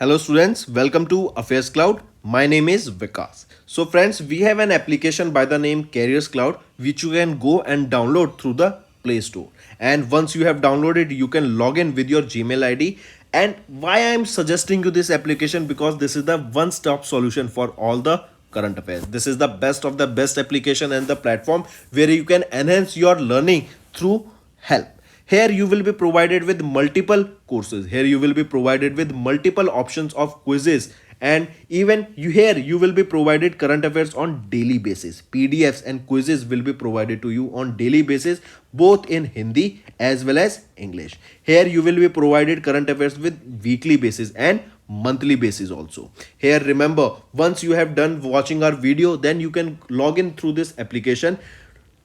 Hello students, welcome to Affairs Cloud. My name is Vikas. So friends, we have an application by the name Careers Cloud which you can go and download through the Play Store. And once you have downloaded, you can log in with your Gmail ID. And why I am suggesting you this application, because this is the one-stop solution for all the current affairs. This is the best of the best application and the platform where you can enhance your learning through help. Here you will be provided with multiple courses. Here you will be provided with multiple options of quizzes, and even you will be provided current affairs on daily basis. PDFs and quizzes will be provided to you on daily basis, both in Hindi as well as English. Here you will be provided current affairs with weekly basis and monthly basis also. Here remember, once you have done watching our video, then you can log in through this application,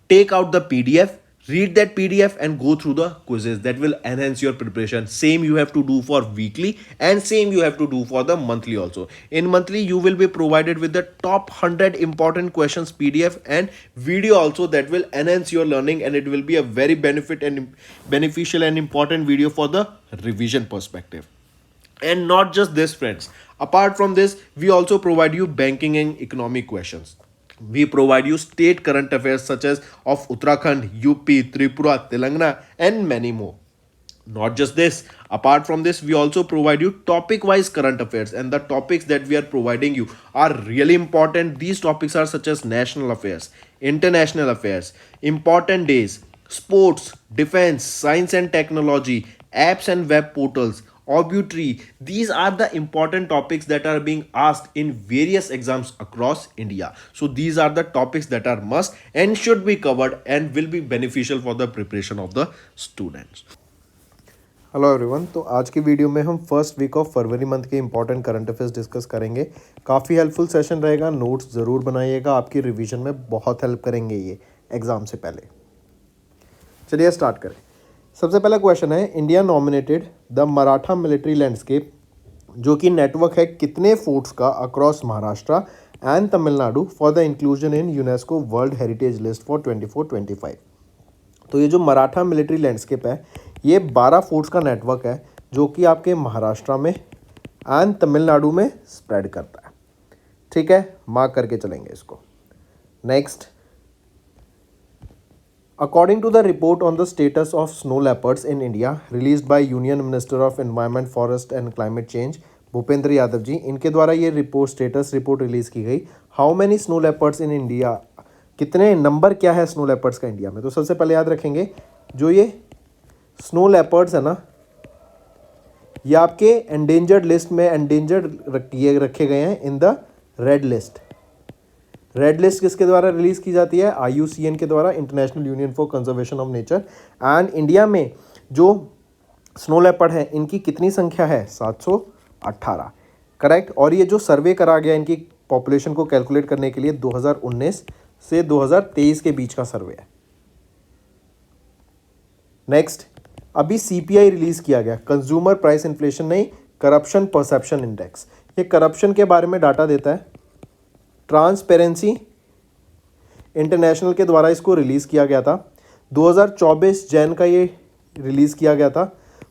take out the PDF, read that PDF and go through the quizzes. That will enhance your preparation. Same you have to do for weekly and same you have to do for the monthly also. In monthly you will be provided with the top 100 important questions PDF and video also, that will enhance your learning, and it will be a very beneficial and important video for the revision perspective. And not just this friends, apart from this we also provide you banking and economic questions. We provide you state current affairs such as of Uttarakhand, UP, Tripura, Telangana, and many more. Not just this, apart from this, we also provide you topic wise current affairs, and the topics that we are providing you are really important. These topics are such as national affairs, international affairs, important days, sports, defense, science and technology, apps and web portals, obituary. These are the important topics that are being asked in various exams across India. So these are the topics that are must and should be covered and will be beneficial for the preparation of the students. Hello everyone. तो आज की video में हम first week of फरवरी month के important current affairs discuss करेंगे। काफ़ी helpful session रहेगा, नोट्स ज़रूर बनाइएगा, आपकी रिवीजन में बहुत हेल्प करेंगे ये एग्ज़ाम से पहले। चलिए स्टार्ट करें। सबसे पहला क्वेश्चन है, India nominated the Maratha military landscape, जो कि नेटवर्क है कितने फोर्ट्स का across Maharashtra and Tamil Nadu for the inclusion in UNESCO world heritage list for 24-25। तो ये जो मराठा मिलिट्री लैंडस्केप है, ये 12 फोर्ट्स का नेटवर्क है जो कि आपके महाराष्ट्र में एंड तमिलनाडु में स्प्रेड करता है। ठीक है, मार्क करके चलेंगे इसको। Next, according to the report on the status of snow leopards in India released by union minister of environment, forest and climate change Bhupender Yadav ji, इनके द्वारा ये रिपोर्ट स्टेटस रिपोर्ट रिलीज की गई। How many snow leopards in India, कितने number क्या है snow leopards का India में। तो सबसे पहले याद रखेंगे, जो ये स्नो लेपर्ड्स है ना, ये आपके एंडेंजर्ड लिस्ट में रखे गए हैं in the red list. Red list किसके द्वारा रिलीज की जाती है? IUCN के द्वारा, international union for conservation of nature. And India में जो स्नो लेपर्ड है इनकी कितनी संख्या है? 718, करेक्ट। और ये जो सर्वे करा गया इनकी पॉपुलेशन को कैलकुलेट करने के लिए 2019 से 2023 के बीच का सर्वे है। नेक्स्ट, अभी CPI रिलीज किया गया, कंज्यूमर प्राइस इन्फ्लेशन नहीं, करप्शन परसेप्शन इंडेक्स। ये करप्शन के बारे में डाटा देता है। ट्रांसपेरेंसी इंटरनेशनल के द्वारा इसको रिलीज किया गया था। 2024 जैन का ये रिलीज किया गया था।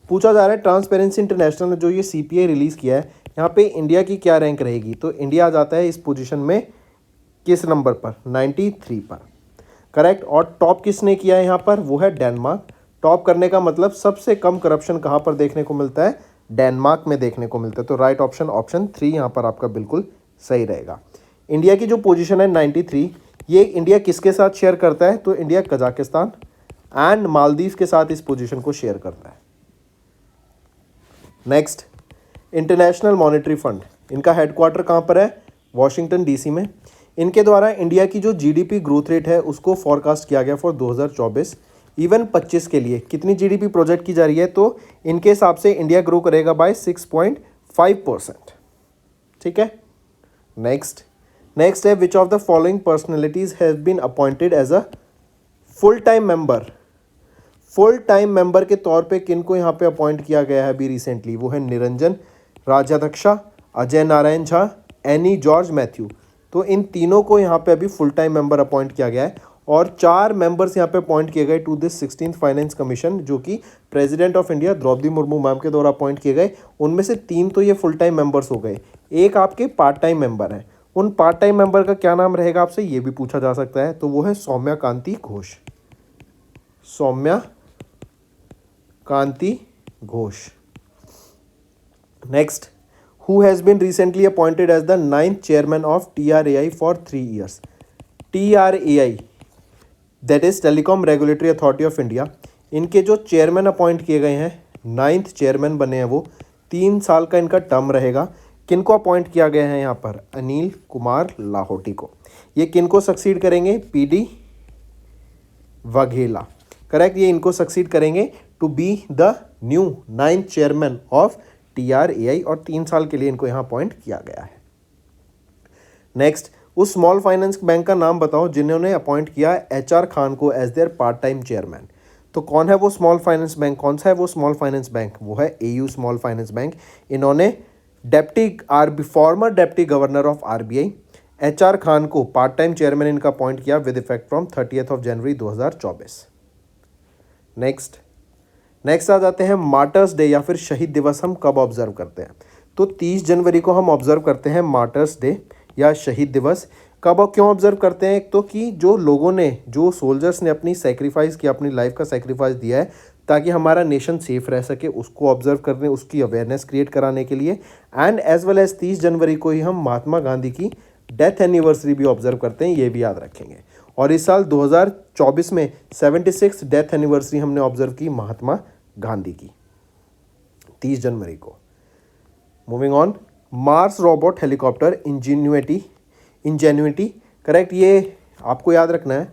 पूछा जा रहा है ट्रांसपेरेंसी इंटरनेशनल ने जो ये CPI रिलीज किया है, यहाँ पे इंडिया की क्या रैंक रहेगी। तो इंडिया आ जाता है इस पोजीशन में किस नंबर पर? 93 पर, करेक्ट। और टॉप किसने किया है यहाँ पर? वो है डेनमार्क। टॉप करने का मतलब सबसे कम करप्शन कहाँ पर देखने को मिलता है? डेनमार्क में देखने को मिलता है। तो राइट ऑप्शन ऑप्शन 3 यहाँ पर आपका बिल्कुल सही रहेगा। इंडिया की जो पोजीशन है 93, ये इंडिया किसके साथ शेयर करता है? तो इंडिया कजाकिस्तान एंड मालदीव के साथ इस पोजीशन को शेयर करता है। नेक्स्ट, इंटरनेशनल मॉनेटरी फंड, इनका हेडक्वार्टर कहाँ पर है? वॉशिंगटन DC में। इनके द्वारा इंडिया की जो GDP ग्रोथ रेट है उसको फॉरकास्ट किया गया फॉर 2024 इवन 25 के लिए। कितनी GDP प्रोजेक्ट की जा रही है? तो इनके हिसाब से इंडिया ग्रो करेगा बाय 6.5%। ठीक है। नेक्स्ट है, which of the following personalities have been appointed as a full time member. Full time member के तौर पे किन को यहाँ पे अपॉइंट किया गया है अभी रिसेंटली? वो है Niranjan Rajadhyaksha, Ajay Narayan Jha, Annie George Mathew. तो इन तीनों को यहाँ पे अभी फुल टाइम मेंबर अपॉइंट किया गया है। और 4 मेंबर्स यहाँ पे अपॉइंट किए गए to this 16th finance commission, जो कि president of India Droupadi Murmu ma'am के द्वारा अपॉइंट किए गए। उनमें से 3 तो ये फुल टाइम मेंबर्स हो गए, एक आपके पार्ट टाइम मेंबर हैं। उन पार्ट टाइम मेंबर का क्या नाम रहेगा आपसे ये भी पूछा जा सकता है, तो वो है Soumya Kanti Ghosh. Soumya Kanti Ghosh. Next, who has been recently appointed as the 9th chairman of TRAI for 3 years. TRAI, that is Telecom Regulatory Authority of India, इनके जो चेयरमैन अपॉइंट किए गए हैं, 9th चेयरमैन बने हैं वो, 3 साल का इनका टर्म रहेगा। किनको अपॉइंट किया गया है यहाँ पर? अनिल कुमार लाहोटी को। ये किनको सक्सीड करेंगे? PD Vaghela, correct. ये इनको सक्सीड करेंगे to be the new 9th chairman of TRAI, और 3 साल के लिए इनको यहाँ अपॉइंट किया गया है। नेक्स्ट, उस स्मॉल फाइनेंस बैंक का नाम बताओ जिन्होंने अपॉइंट किया HR खान को as their part time chairman. तो कौन है वो स्मॉल फाइनेंस बैंक? कौन सा है वो स्मॉल फाइनेंस बैंक? वो है AU स्मॉल फाइनेंस बैंक। इन्होंने former deputy governor of RBI HR Khan को पार्ट टाइम चेयरमैन इनका अपॉइंट किया with effect from 30th January 2024। Next आ जाते हैं मार्टर्स डे या फिर शहीद दिवस हम कब ऑब्जर्व करते हैं? तो 30 जनवरी को हम ऑब्जर्व करते हैं मार्टर्स डे या शहीद दिवस। कब और क्यों ऑब्जर्व करते हैं? एक तो कि जो लोगों ने, जो सोल्जर्स ने अपनी सेक्रीफाइस किया, अपनी लाइफ का सेक्रीफाइस दिया है ताकि हमारा नेशन सेफ रह सके, उसको ऑब्जर्व करने, उसकी अवेयरनेस क्रिएट कराने के लिए। एंड एज वेल एज 30 जनवरी को ही हम महात्मा गांधी की डेथ एनिवर्सरी भी ऑब्जर्व करते हैं, ये भी याद रखेंगे। और इस साल 2024 में 76 डेथ एनिवर्सरी हमने ऑब्जर्व की महात्मा गांधी की, 30 जनवरी को। Moving on, Mars robot helicopter Ingenuity, correct. ये आपको याद रखना है,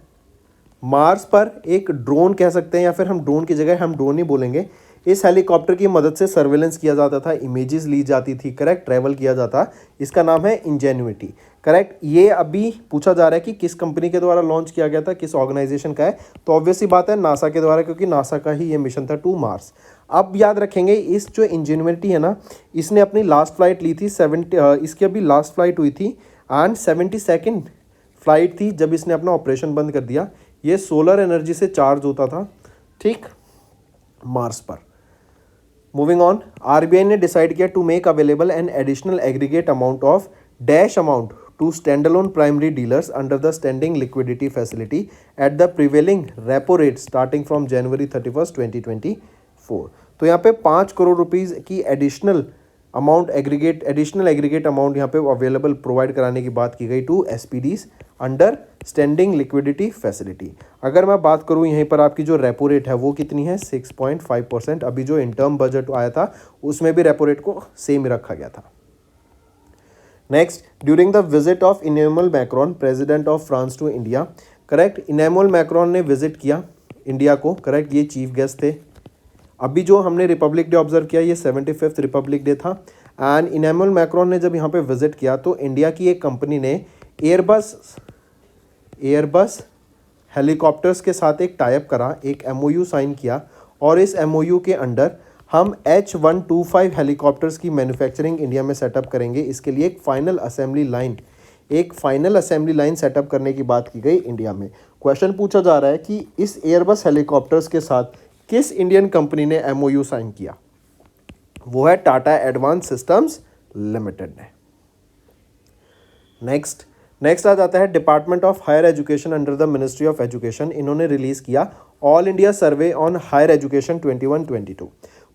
मार्स पर एक ड्रोन कह सकते हैं, या फिर हम ड्रोन की जगह हम ड्रोन ही बोलेंगे। इस हेलीकॉप्टर की मदद से सर्वेलेंस किया जाता था, इमेजेस ली जाती थी, करेक्ट, ट्रैवल किया जाता। इसका नाम है इंजेन्युइटी, करेक्ट। ये अभी पूछा जा रहा है कि किस कंपनी के द्वारा लॉन्च किया गया था, किस ऑर्गेनाइजेशन का है? तो ऑब्वियसली बात है नासा के द्वारा, क्योंकि नासा का ही ये मिशन था टू मार्स। अब याद रखेंगे, इस जो इंजेन्युइटी है ना, इसने अपनी लास्ट फ्लाइट ली थी इसकी अभी लास्ट फ्लाइट हुई थी एंड 72nd फ्लाइट थी जब इसने अपना ऑपरेशन बंद कर दिया। ये सोलर एनर्जी से चार्ज होता था, ठीक, मार्स पर। मूविंग ऑन, RBI ने डिसाइड किया to make available an additional aggregate amount of dash amount to stand alone primary dealers under the standing liquidity facility at the prevailing repo rate starting from January 31, 2024। तो यहाँ पे 5 crore rupees की additional aggregate amount यहाँ पे available provide कराने की बात की गई to SPDs under standing liquidity facility. अगर मैं बात करूँ यहीं पर आपकी जो रेपो रेट है वो कितनी है? 6.5%। अभी जो इंटर्म बजट आया था उसमें भी रेपो रेट को सेम रखा गया था। Next, during the visit of Emmanuel Macron president of France to India, correct, Emmanuel Macron ने विजिट किया इंडिया को, करेक्ट, ये चीफ गेस्ट थे। अभी जो हमने रिपब्लिक डे ऑब्जर्व किया ये 75th रिपब्लिक डे था। एंड इमैनुअल मैक्रोन ने जब यहाँ पे विजिट किया तो इंडिया की एक कंपनी ने एयरबस हेलीकॉप्टर्स के साथ एक टाइप करा, एक MOU साइन किया, और इस MOU के अंडर हम H125 हेलीकॉप्टर्स की मैन्युफैक्चरिंग इंडिया में सेटअप करेंगे। इसके लिए एक फाइनल असेंबली लाइन सेटअप करने की बात की गई इंडिया में। क्वेश्चन पूछा जा रहा है कि इस एयरबस हेलीकॉप्टर्स के साथ किस इंडियन कंपनी ने MOU साइन किया? वो है टाटा एडवांस सिस्टम्स लिमिटेड ने। नेक्स्ट आ जाता है department of higher education under the ministry of education. इन्होंने रिलीज किया all India survey on higher education 21-22।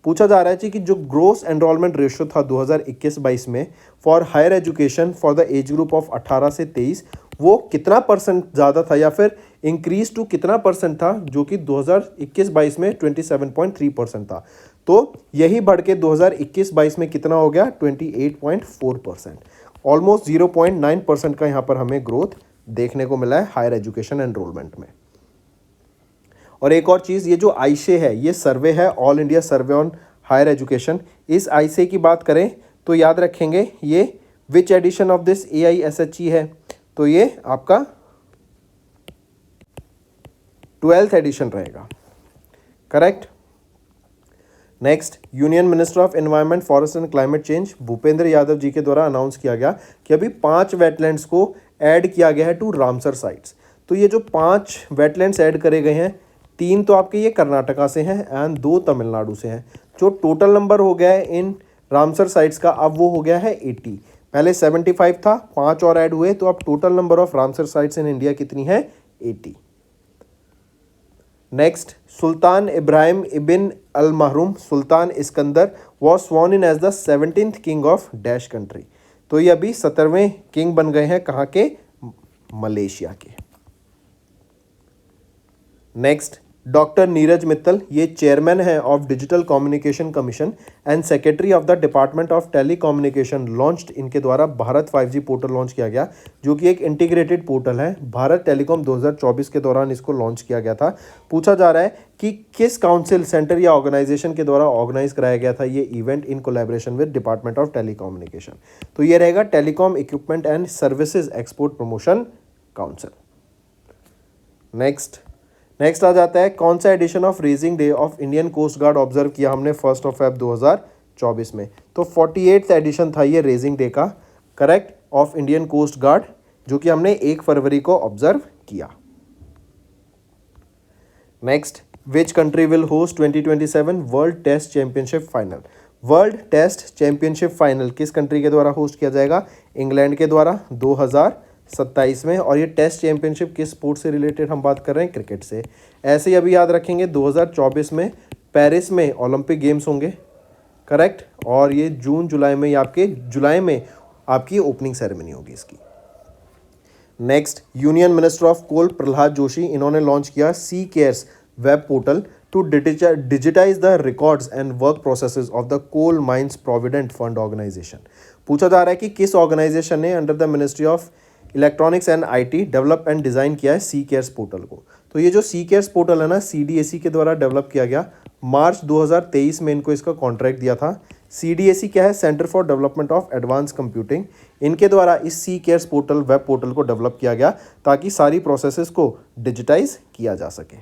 पूछा जा रहा है कि जो ग्रोस एनरोलमेंट रेशियो था 2021-22 में for higher education for the age group of 18 से 23, वो कितना परसेंट ज़्यादा था या फिर इंक्रीज टू कितना परसेंट था? जो कि 2021-22 में 27.3% था। तो यही बढ़ के 2021-22 में कितना हो गया? 28.4%। ऑलमोस्ट 0.9% का यहाँ पर हमें ग्रोथ देखने को मिला है हायर एजुकेशन एनरोलमेंट में। और एक और चीज़, ये जो आईशे है, ये सर्वे है all India survey on higher education. इस आईशे की बात करें तो याद रखेंगे ये which edition of this AISHE है? तो ये आपका 12th एडिशन रहेगा, correct. Next, union minister of environment forest and climate change Bhupender Yadav ji के द्वारा अनाउंस किया गया कि अभी 5 वेटलैंड्स को ऐड किया गया है टू रामसर साइट्स। तो ये जो 5 वेटलैंड्स ऐड करे गए हैं, 3 तो आपके ये कर्नाटका से हैं एंड 2 तमिलनाडु से हैं। जो टोटल नंबर हो गया है इन रामसर साइट्स का, अब वो हो गया है 80। पहले 75 था, 5 और ऐड हुए, तो अब total number of Ramsar sites in India कितनी है? 80। Next, Sultan Ibrahim ibni al Marhum Sultan Iskandar was sworn in as the 17th king of dash country. तो ये अभी 17वें किंग बन गए हैं, कहाँ के? मलेशिया के। नेक्स्ट, डॉक्टर नीरज मित्तल, ये चेयरमैन है of digital communication commission and secretary of the department of telecommunication launched. इनके द्वारा भारत 5G पोर्टल लॉन्च किया गया, जो कि एक इंटीग्रेटेड पोर्टल है। भारत टेलीकॉम 2024 के दौरान इसको लॉन्च किया गया था। पूछा जा रहा है कि किस काउंसिल, सेंटर या ऑर्गेनाइजेशन के द्वारा ऑर्गेनाइज कराया गया था ये event in collaboration with department of telecommunication. तो ये रहेगा telecom equipment and services export promotion council. Next आ जाता है, कौन सा edition of raising day of Indian coast guard observe किया हमने 1 Feb 2024 में? तो 48th एडिशन था ये रेजिंग डे का, correct, of Indian coast guard, जो कि हमने 1 फरवरी को ऑब्जर्व किया। Next, which country will host 2027 world test championship final? World test championship final किस कंट्री के द्वारा होस्ट किया जाएगा? इंग्लैंड के द्वारा 2027 में। और ये टेस्ट चैंपियनशिप किस स्पोर्ट से रिलेटेड हम बात कर रहे हैं? क्रिकेट से। ऐसे ही अभी याद रखेंगे 2024 में पेरिस में ओलंपिक गेम्स होंगे, करेक्ट, और ये जुलाई में आपकी ओपनिंग सेरेमनी होगी इसकी। Next, union minister of coal Pralhad Joshi, इन्होंने लॉन्च किया C CARES web portal to digitise the records and work processes of the coal mines provident fund organisation. पूछा जा रहा है कि किस ऑर्गेनाइजेशन ने under the ministry of electronics and IT develop and design किया है सी केयर्स पोर्टल को? तो ये जो सी केयर्स पोर्टल है ना, CDAC के द्वारा डेवलप किया गया। मार्च 2023 में इनको इसका कॉन्ट्रैक्ट दिया था। CDAC क्या है? Centre for development of advance computing. इनके द्वारा इस सी केयर्स पोर्टल वेब पोर्टल को डेवलप किया गया ताकि सारी प्रोसेसेस को डिजिटाइज किया जा सके।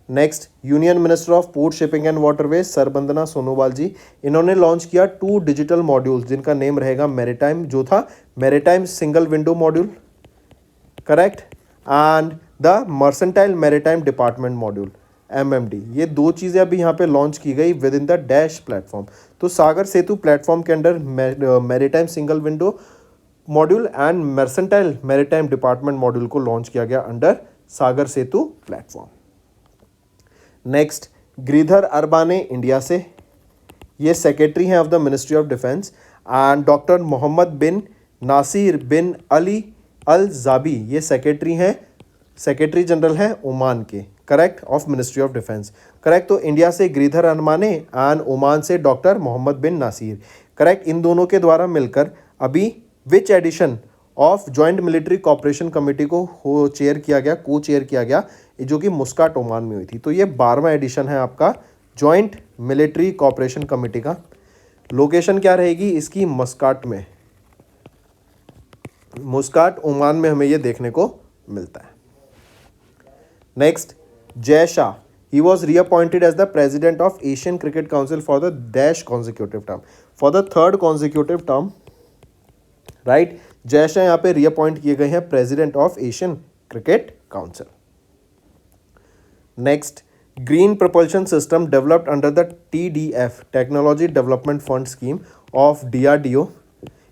Next, union minister of port shipping and waterways Sarbananda Sonowal ji, इन्होंने लॉन्च किया 2 डिजिटल मॉड्यूल्स जिनका नेम रहेगा मैरीटाइम, जो था maritime single window module, correct, and the mercantile maritime department module MMD। ये 2 चीज़ें अभी यहाँ पे लॉन्च की गई within the dash platform. तो सागर सेतु प्लेटफॉर्म के under maritime single window module and mercantile maritime department module को लॉन्च किया गया under Sagar Setu platform. Next, Giridhar Aramane India से, ये सेक्रेटरी हैं of the ministry of defence, and doctor Mohammed bin Nasser bin Ali al Zaabi, ये secretary general हैं Oman के, correct, of ministry of defence, correct. तो इंडिया से गिरिधर अरबाने एंड ओमान से doctor Mohammed bin Nasir, correct. इन दोनों के द्वारा मिलकर अभी which edition of joint military cooperation committee को को चेयर किया गया, जो कि मुस्काट ओमान में हुई थी। तो ये 12वां एडिशन है आपका जॉइंट मिलिट्री कॉपरेशन कमेटी का। लोकेशन क्या रहेगी इसकी? मस्काट में, मुस्काट ओमान में हमें ये देखने को मिलता है। Next, Jay Shah, he was reappointed as the president of Asian cricket council for the dash consecutive term, for the 3rd consecutive term, right. Jay Shah यहाँ पे रीअपॉइंट किए गए हैं president of Asian cricket council. Next, green propulsion system developed under the TDF technology development fund scheme of DRDO,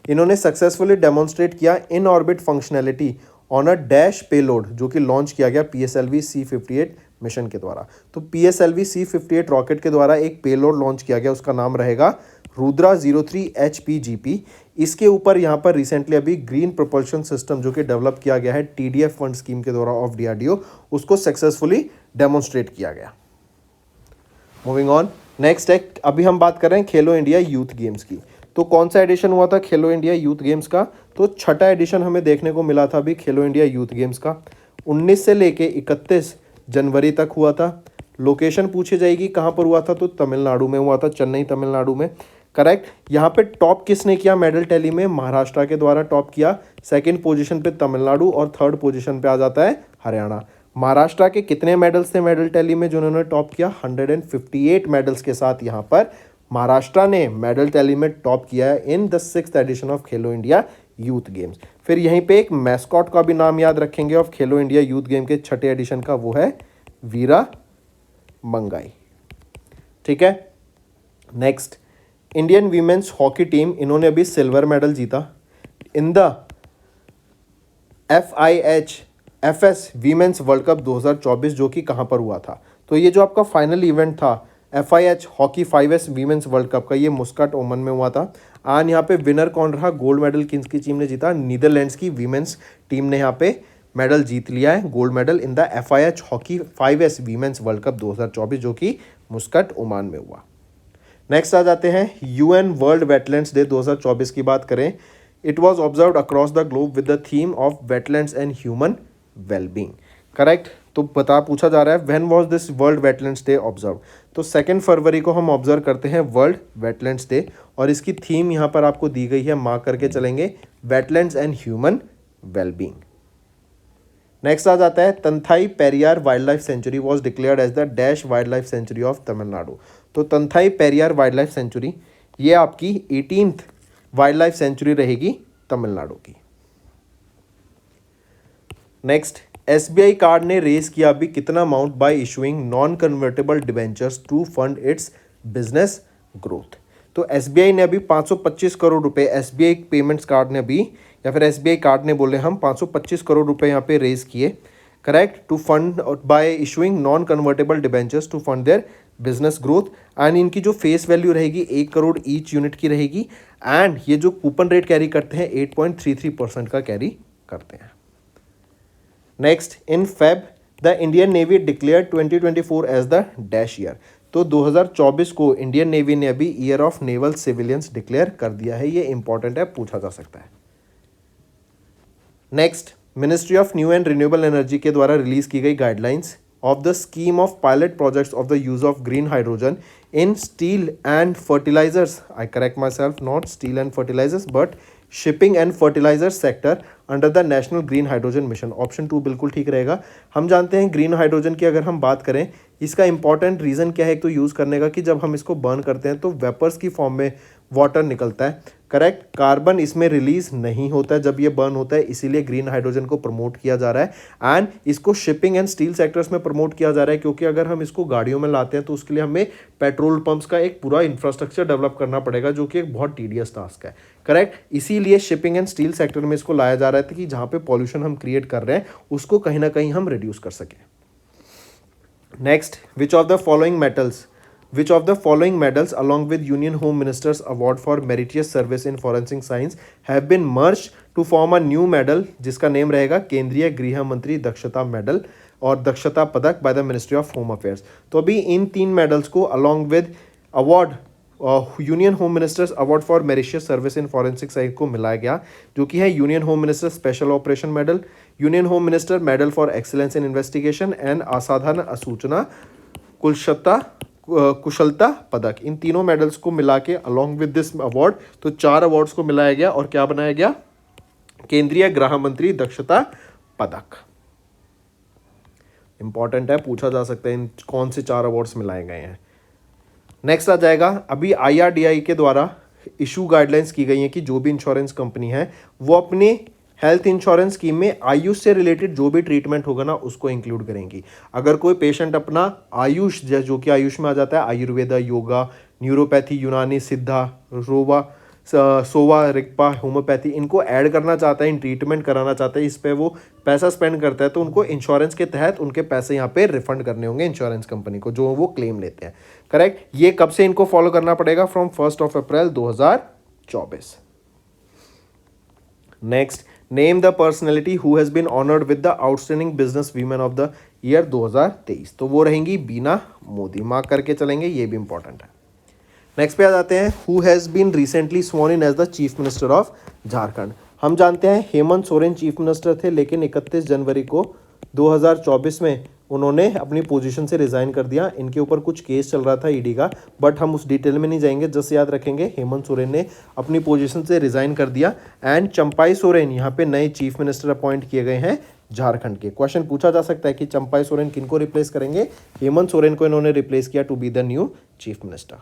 इन्होंने successfully demonstrate किया in orbit functionality on a dash payload, जो कि launch किया गया PSLV C58 मिशन के द्वारा। तो PSLV C58 rocket के द्वारा एक पेलोड लॉन्च किया गया, उसका नाम रहेगा रुद्रा 03 HPGP। इसके ऊपर यहाँ पर रिसेंटली अभी ग्रीन propulsion सिस्टम जो कि डेवलप किया गया है TDF फंड स्कीम के द्वारा ऑफ DRDO, उसको सक्सेसफुली डेमोन्स्ट्रेट किया गया। मूविंग ऑन, नेक्स्ट है, अभी हम बात कर रहे हैं खेलो इंडिया यूथ गेम्स की। तो कौन सा एडिशन हुआ था खेलो इंडिया यूथ गेम्स का? तो 6ठा एडिशन हमें देखने को मिला था अभी खेलो इंडिया यूथ गेम्स का। 19 से लेके 31 जनवरी तक हुआ था। लोकेशन पूछी जाएगी कहाँ पर हुआ था, तो तमिलनाडु में हुआ था, चेन्नई तमिलनाडु में, करेक्ट। यहाँ पे टॉप किसने किया मेडल टैली में? महाराष्ट्र के द्वारा टॉप किया। 2nd पोजीशन पे तमिलनाडु और 3rd पोजीशन पे आ जाता है हरियाणा। महाराष्ट्र के कितने मेडल्स थे मेडल टैली में जिन्होंने टॉप किया? 158 मेडल्स के साथ यहाँ पर महाराष्ट्र ने मेडल टैली में टॉप किया है in the 6th edition of Khelo India youth games. फिर यहीं पे एक मैस्कॉट का भी नाम याद रखेंगे of Khelo India youth game के 6ठे एडिशन का, वो है वीरा मंगाई। ठीक है। Next, Indian women's hockey team, इन्होंने अभी सिल्वर मेडल जीता in the FIHFS women's world cup 2024, जो कि कहाँ पर हुआ था। तो ये जो आपका फाइनल इवेंट था FIH hockey 5S women's world cup का, ये मुस्कट ओमन में हुआ था। एंड यहाँ पे विनर कौन रहा? गोल्ड मेडल किसकी टीम ने जीता? नीदरलैंड्स की वीमेंस टीम ने यहाँ पे मेडल जीत लिया है, gold medal in the FIH hockey 5S women's world cup 2024, जो कि मुस्कट ओमान में हुआ। नेक्स्ट आ जाते हैं UN वर्ल्ड वेटलैंड्स डे 2024 की बात करें। It was observe across the globe with the theme of wetlands and human wellbeing. Correct. तो पूछा जा रहा है when was this world wetlands day observe. तो 2 फरवरी को हम ऑब्जर्व करते हैं वर्ल्ड वेटलैंड्स डे, और इसकी थीम यहाँ पर आपको दी गई है, मार्क करके चलेंगे, wetlands and human wellbeing. Next आ जाता है Thanthai Periyar wildlife sanctuary was declared as the dash wildlife sanctuary of Tamil Nadu. तो Thanthai Periyar wildlife sanctuary ये आपकी 18th वाइल्ड लाइफ सेंचुरी रहेगी तमिलनाडु की। नेक्स्ट, SBI कार्ड ने रेज किया अभी कितना amount by issuing non convertible debentures to fund its business growth. तो SBI ने अभी 525 करोड़ रुपए, SBI पेमेंट्स कार्ड ने अभी, या फिर SBI कार्ड ने बोले हम 525 करोड़ रुपए यहाँ पे रेज किए, correct, to fund by issuing non convertible debentures to fund their business growth. And इनकी जो फेस वैल्यू रहेगी 1 करोड़ ईच यूनिट की रहेगी, एंड ये जो कूपन रेट कैरी करते हैं 8.33% का कैरी करते हैं। Next, in Feb the Indian navy declare 2024 as the dash year. तो 2024 को इंडियन नेवी ने अभी year of naval civilians declare कर दिया है, ये इंपॉर्टेंट है, पूछा जा सकता है। Next, ministry of new and renewable energy के द्वारा रिलीज की गई guidelines of the scheme of pilot projects of the use of green hydrogen in steel and fertilizers, I correct myself, not steel and fertilizers but shipping and fertilizers sector under the national green hydrogen mission। Option 2 बिल्कुल ठीक रहेगा। हम जानते हैं green hydrogen की अगर हम बात करें, इसका इंपॉर्टेंट रीज़न क्या है एक तो यूज़ करने का, कि जब हम इसको बर्न करते हैं तो वेपर्स की फॉर्म में वाटर निकलता है, करेक्ट, कार्बन इसमें रिलीज नहीं होता है जब ये बर्न होता है, इसीलिए ग्रीन हाइड्रोजन को प्रमोट किया जा रहा है। एंड इसको शिपिंग एंड स्टील सेक्टर्स में प्रमोट किया जा रहा है, क्योंकि अगर हम इसको गाड़ियों में लाते हैं तो उसके लिए हमें पेट्रोल पंप्स का एक पूरा इंफ्रास्ट्रक्चर डेवलप करना पड़ेगा, जो कि एक बहुत टीडियस टास्क है, करेक्ट। इसीलिए शिपिंग एंड स्टील सेक्टर में इसको लाया जा रहा है कि जहाँ पे पॉल्यूशन हम क्रिएट कर रहे हैं उसको कहीं ना कहीं हम रिड्यूस कर सकें। Next, which of the following medals along with Union Home Minister's Award for Meritorious Service in Forensic Science have been merged to form a new medal, जिसका नेम रहेगा केंद्रीय गृह मंत्री दक्षता मेडल और Dakshata Padak by the ministry of home affairs. तो अभी इन 3 medals को along with award union home minister's award for meritorious service in forensic science को मिलाया गया, जो कि है union home minister special operation medal, union home minister medal for excellence in investigation and Asadharan Asuchana Kushalta पदक। इन तीनों मेडल्स को मिला के अलॉन्ग विद दिस अवार्ड तो 4 अवार्ड्स को मिलाया गया और क्या बनाया गया? केंद्रीय गृह मंत्री दक्षता पदक। इंपॉर्टेंट है, पूछा जा सकता है इन कौन से 4 अवार्ड्स मिलाए गए हैं। नेक्स्ट आ जाएगा, अभी IRDAI के द्वारा इशू गाइडलाइंस की गई हैं कि जो भी इंश्योरेंस कंपनी है वो अपने हेल्थ इंश्योरेंस स्कीम में आयुष से रिलेटेड जो भी ट्रीटमेंट होगा ना उसको इंक्लूड करेंगी। अगर कोई पेशेंट अपना आयुष, जो कि आयुष में आ जाता है आयुर्वेदा, योगा, न्यूरोपैथी, यूनानी, सिद्धा, सोवा, रिक्पा, होम्योपैथी, इनको ऐड करना चाहता है, इन ट्रीटमेंट कराना चाहता है, इस पर वो पैसा स्पेंड करता है, तो उनको इंश्योरेंस के तहत उनके पैसे यहाँ पे रिफंड करने होंगे इंश्योरेंस कंपनी को, जो वो क्लेम लेते हैं, करेक्ट। ये कब से इनको फॉलो करना पड़ेगा? From 1 April 2024। Next, name the personality who has been honoured with the outstanding business women of the year 2023। तो वो रहेंगी बीना मोदी, मार्क करके चलेंगे, ये भी इंपॉर्टेंट है। नेक्स्ट पे आ जाते हैं, who has been recently sworn in as the chief minister of Jharkhand. हम जानते हैं हेमंत सोरेन चीफ मिनिस्टर थे, लेकिन 31 जनवरी को 2024 में उन्होंने अपनी पोजीशन से रिज़ाइन कर दिया। इनके ऊपर कुछ केस चल रहा था ईडी का, बट हम उस डिटेल में नहीं जाएंगे, जस्ट याद रखेंगे हेमंत सोरेन ने अपनी पोजीशन से रिज़ाइन कर दिया। एंड चंपाई सोरेन यहाँ पे नए चीफ मिनिस्टर अपॉइंट किए गए हैं झारखंड के। क्वेश्चन पूछा जा सकता है कि चंपाई सोरेन किनको रिप्लेस करेंगे? हेमंत सोरेन को इन्होंने रिप्लेस किया to be the new chief minister.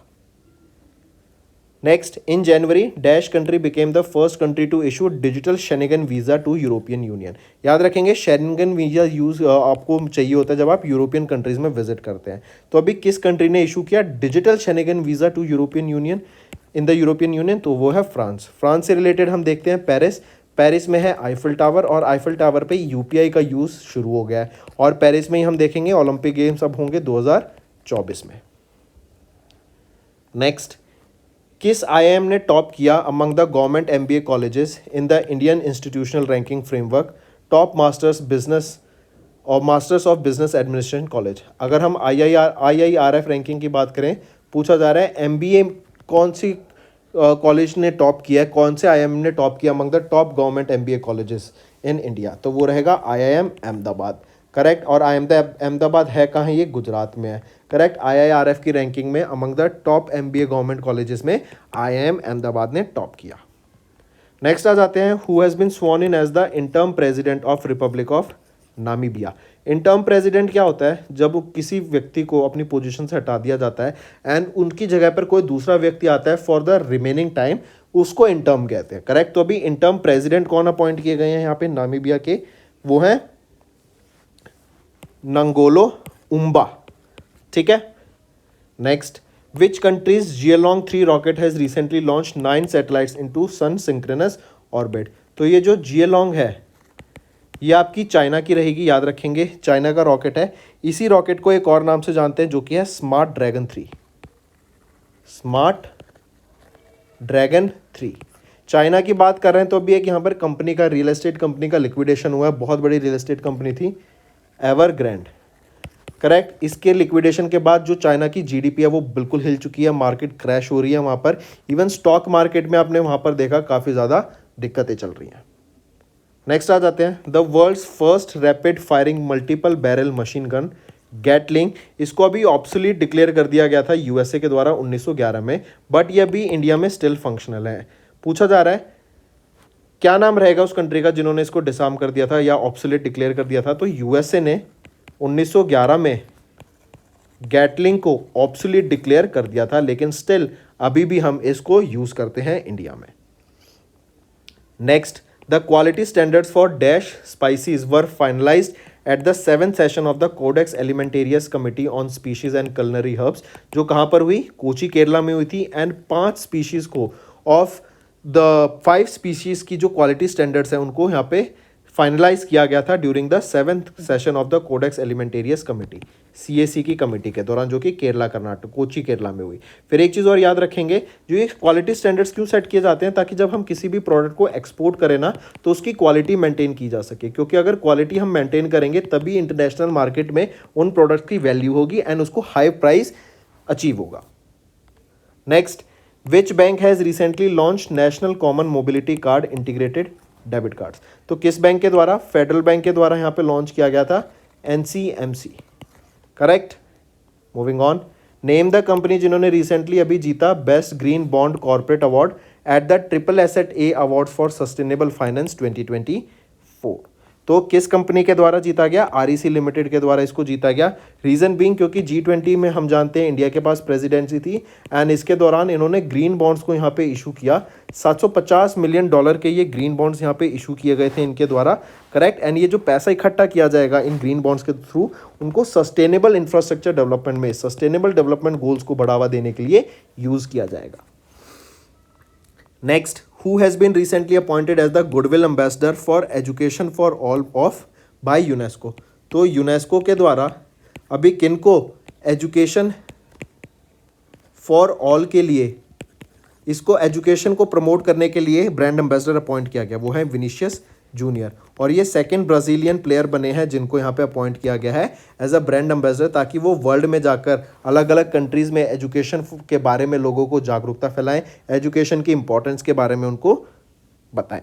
Next, in January dash country became the first country to issue digital Schengen visa to European union. याद रखेंगे शेंगन वीज़ा यूज़ आपको चाहिए होता है जब आप यूरोपियन कंट्रीज़ में विजिट करते हैं। तो अभी किस कंट्री ने इशू किया digital Schengen visa to European union in the European union? तो वो है फ्रांस। फ्रांस से रिलेटेड हम देखते हैं पेरिस। पेरिस में है आईफिल टावर और आईफिल टावर पे यूपीआई का यूज़ शुरू हो गया है। और पेरिस में ही हम देखेंगे ओलंपिक गेम्स अब होंगे 2024 में। नेक्स्ट, किस आईआईएम ने टॉप किया among the government MBA colleges in the Indian institutional ranking framework top masters business और masters of business administration college? अगर हम आईआईआरएफ रैंकिंग की बात करें, पूछा जा रहा है एमबीए कौन सी कॉलेज ने टॉप किया है, कौन से आईआईएम ने टॉप किया among the top government MBA colleges in India? तो वो रहेगा आईआईएम अहमदाबाद। करेक्ट। और आईआईएम अहमदाबाद है कहाँ? ये गुजरात में है। करेक्ट। आईआईआरएफ की रैंकिंग में among the top MBA government colleges में आईआईएम अहमदाबाद ने टॉप किया। नेक्स्ट आ जाते हैं, who has been sworn in as the interim president of republic of Namibia. Interim president क्या होता है? जब किसी व्यक्ति को अपनी पोजीशन से हटा दिया जाता है एंड उनकी जगह पर कोई दूसरा व्यक्ति आता है फॉर द रिमेनिंग टाइम, उसको इंटर्म कहते हैं। करेक्ट। तो अभी इंटर्म प्रेसिडेंट कौन अपॉइंट किए गए हैं यहाँ पे नामीबिया के? वो हैं नंगोलो उम्बा। ठीक है। Next, which country's Jielong 3 rocket has recently launch 9 satellites into sun synchronous orbit? तो ये जो जियोलॉन्ग है ये आपकी चाइना की रहेगी, याद रखेंगे। चाइना का रॉकेट है। इसी रॉकेट को एक और नाम से जानते हैं जो कि है smart dragon 3। Smart dragon 3 China की बात कर रहे हैं। तो अभी एक यहाँ पर कंपनी का, रियल एस्टेट कंपनी का लिक्विडेशन हुआ है। बहुत बड़ी रियल एस्टेट कंपनी थी एवरग्रैंड। करेक्ट। इसके लिक्विडेशन के बाद जो चाइना की जीडीपी है वो बिल्कुल हिल चुकी है, मार्केट क्रैश हो रही है वहाँ पर। इवन स्टॉक मार्केट में आपने वहाँ पर देखा काफ़ी ज़्यादा दिक्कतें चल रही हैं। नेक्स्ट आ जाते हैं, the world's first rapid firing multiple barrel machine gun Gatling. इसको अभी ऑब्सोलीट डिक्लेयर कर दिया गया था यूएसए के द्वारा 1911 में, बट ये अभी इंडिया में स्टिल फंक्शनल है। पूछा जा रहा है क्या नाम रहेगा उस कंट्री का जिन्होंने इसको डिसआर्म कर दिया था या ऑब्सोलीट डिक्लेयर कर दिया था? तो यूएसए ने 1911 में गैटलिंग को ऑब्सोलीट डिक्लेयर कर दिया था, लेकिन स्टिल अभी भी हम इसको यूज़ करते हैं इंडिया में। Next, the quality standards for dash spices were finalised at the 7th session of the codex alimentarius committee on spices and culinary herbs, जो कहाँ पर हुई? कोची केरला में हुई थी। एंड 5 स्पीशीज को ऑफ द 5 स्पीशीज की जो क्वालिटी स्टैंडर्ड्स हैं उनको यहाँ पे फाइनलाइज किया गया था during the 7th session of the codex alimentarius committee, CAC की कमिटी के दौरान, जो कि केरला कर्नाटक कोची केरला में हुई। फिर एक चीज़ और याद रखेंगे, जो ये क्वालिटी स्टैंडर्ड्स क्यों सेट किए जाते हैं? ताकि जब हम किसी भी प्रोडक्ट को एक्सपोर्ट करें ना तो उसकी क्वालिटी मेंटेन की जा सके, क्योंकि अगर क्वालिटी हम मेंटेन करेंगे तभी इंटरनेशनल मार्केट में उन प्रोडक्ट की वैल्यू होगी एंड उसको हाई प्राइस अचीव होगा। Next, which bank has recently launch national common mobility card integrated debit cards? तो किस बैंक के द्वारा? फेडरल बैंक के द्वारा यहाँ पे लॉन्च किया गया था, NCMC. Correct. Moving on, name the company जिन्होंने रिसेंटली अभी जीता best green bond corporate award at the triple asset A award for sustainable finance 2024। तो किस कंपनी के द्वारा जीता गया? आरईसी लिमिटेड के द्वारा इसको जीता गया। रीज़न बीइंग क्योंकि G20 में हम जानते हैं इंडिया के पास प्रेसिडेंसी थी एंड इसके दौरान इन्होंने ग्रीन बॉन्ड्स को यहाँ पे इशू किया। $750 मिलियन के ये ग्रीन बॉन्ड्स यहाँ पे इशू किए गए थे इनके द्वारा। करेक्ट। एंड ये जो पैसा इकट्ठा किया जाएगा इन ग्रीन बॉन्ड्स के थ्रू, उनको सस्टेनेबल इंफ्रास्ट्रक्चर डेवलपमेंट में, सस्टेनेबल डेवलपमेंट गोल्स को बढ़ावा देने के लिए यूज़ किया जाएगा। Next, who has been recently appointed as the goodwill ambassador for education for all of by UNESCO? तो यूनेस्को के द्वारा अभी किनको एजुकेशन फॉर ऑल के लिए, इसको एजुकेशन को प्रमोट करने के लिए ब्रांड एम्बेसडर अपॉइंट किया गया, वो है विनीशियस जूनियर। और ये सेकंड ब्राज़ीलियन प्लेयर बने हैं जिनको यहाँ पे अपॉइंट किया गया है एज अ ब्रांड एम्बेसडर, ताकि वो वर्ल्ड में जाकर अलग अलग कंट्रीज़ में एजुकेशन के बारे में लोगों को जागरूकता फैलाएं, एजुकेशन की इंपॉर्टेंस के बारे में उनको बताएं।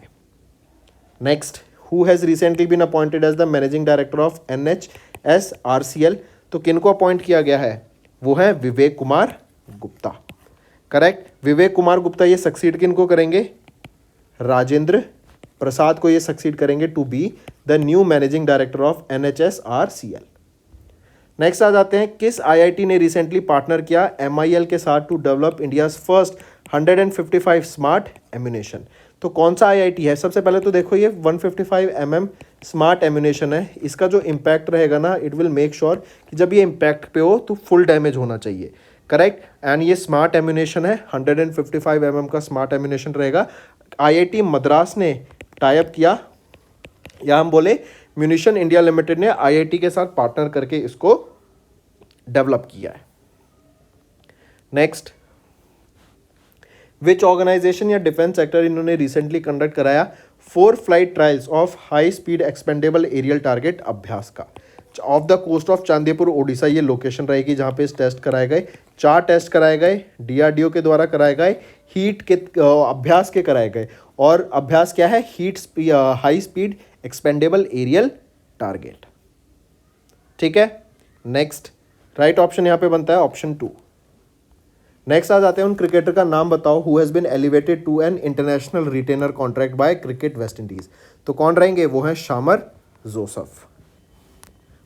Next, who has recently been appointed as the managing director of NHSRCL? तो किनको अपॉइंट किया गया है? वो है विवेक कुमार गुप्ता। करेक्ट। विवेक कुमार गुप्ता ये सक्सीड किनको करेंगे? राजेंद्र प्रसाद को ये सक्सीड करेंगे to be the new managing director of NHSRCL। Next आ जाते हैं, किस आईआईटी ने रिसेंटली पार्टनर किया MIL के साथ to develop India's first 155 smart ammunition. तो कौन सा आईआईटी है? सबसे पहले तो देखो ये 155 स्मार्ट एम्यूनेशन है। इसका जो इम्पैक्ट रहेगा ना, इट विल मेक श्योर कि जब ये इम्पैक्ट पे हो तो फुल डैमेज होना चाहिए, करेक्ट। एंड ये स्मार्ट एम्यूनेशन है, 155 का स्मार्ट एम्यूनेशन रहेगा। आईआईटी मद्रास ने टाइप किया, या हम बोले म्यूनिशन इंडिया लिमिटेड ने आईआईटी के साथ पार्टनर करके इसको डेवलप किया है। नेक्स्ट, विच ऑर्गेनाइजेशन या डिफेंस सेक्टर इन्होंने रिसेंटली कंडक्ट कराया 4 flight trials of high speed expendable aerial target Abhyas का off the coast of Chandipur Odisha. ये लोकेशन रहेगी जहां पे इस टेस्ट कराए गए। 4 टेस्ट कराए गए, डीआरडीओ के द्वारा कराए गए, हीट के अभ्यास के कराए गए। और अभ्यास क्या है? High speed expendable aerial target. ठीक है। नेक्स्ट, राइट ऑप्शन यहां पे बनता है ऑप्शन 2। नेक्स्ट आ जाते हैं, उन क्रिकेटर का नाम बताओ who has been elevated to an international retainer contract by cricket West Indies. तो कौन रहेंगे? वो हैं Shamar Joseph.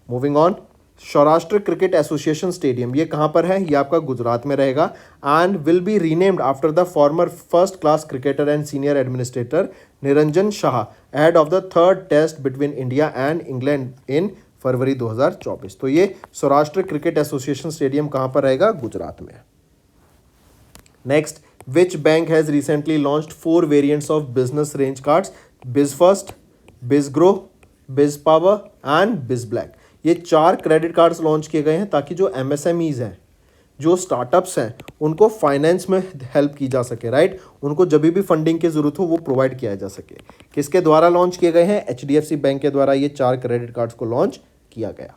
Moving on, Saurashtra cricket association stadium ये कहाँ पर है? ये आपका गुजरात में रहेगा। And will be renamed after the former first class cricketer and senior administrator Niranjan Shah ahead of the 3rd test between India and England in February 2024। तो ये सौराष्ट्र क्रिकेट एसोसिएशन स्टेडियम कहाँ पर रहेगा? गुजरात में। Next, which bank has recently launched 4 variants of business range cards? बिज first, बिज grow, बिज power and बिज ब्लैक। ये 4 क्रेडिट कार्ड्स लॉन्च किए गए हैं ताकि जो एमएसएमईज हैं, जो स्टार्टअप्स हैं, उनको फाइनेंस में हेल्प की जा सके, राइट। उनको जब भी फंडिंग की जरूरत हो वो प्रोवाइड किया जा सके। किसके द्वारा लॉन्च किए गए हैं? एचडीएफसी बैंक के द्वारा ये 4 क्रेडिट कार्ड्स को लॉन्च किया गया।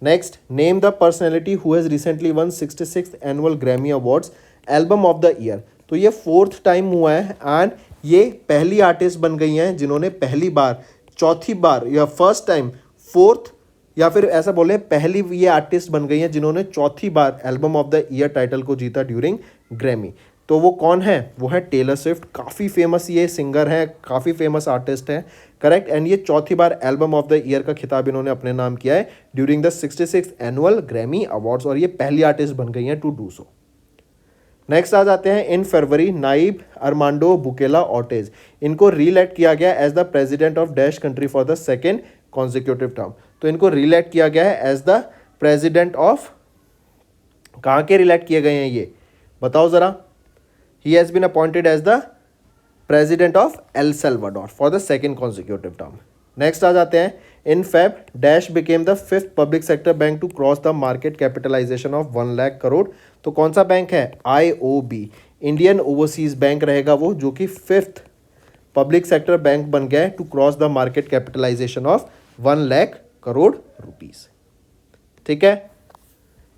Next, name the personality who has recently one 66th annual Grammy awards album of the year. तो ये 4th टाइम हुआ है एंड ये पहली आर्टिस्ट बन गई हैं जिन्होंने पहली बार, चौथी बार या फर्स्ट टाइम, 4th या फिर ऐसा बोले पहली ये आर्टिस्ट बन गई हैं जिन्होंने चौथी बार album of the year title को जीता ड्यूरिंग ग्रैमी। तो वो कौन है? वो है टेलर स्विफ्ट। काफ़ी फेमस ये सिंगर है, काफ़ी फेमस आर्टिस्ट है, करेक्ट। एंड ये चौथी बार एल्बम ऑफ द ईयर का खिताब इन्होंने अपने नाम किया है during the 66th annual Grammy awards, और ये पहली आर्टिस्ट बन गई हैं टू डू सो। नेक्स्ट आ जाते हैं, इन फरवरी नाइब अरमांडो बुकेला ऑर्टेज, इनको रीइलेक्ट किया गया as the president of dash country for the 2nd consecutive term. तो इनको रीइलेक्ट किया गया है एज द प्रेसिडेंट ऑफ, कहाँ के रिलेक्ट किए गए हैं ये बताओ ज़रा? He has been appointed as the president of El Salvador for the 2nd consecutive term. Next आ जाते हैं, in Feb dash became the 5th public sector bank to cross the market capitalisation of 1 lakh crore. तो कौन सा bank है? IOB, Indian overseas bank रहेगा वो, जो कि 5th पब्लिक सेक्टर बैंक बन गया है to cross the market capitalisation of 1 lakh crore rupees. ठीक है।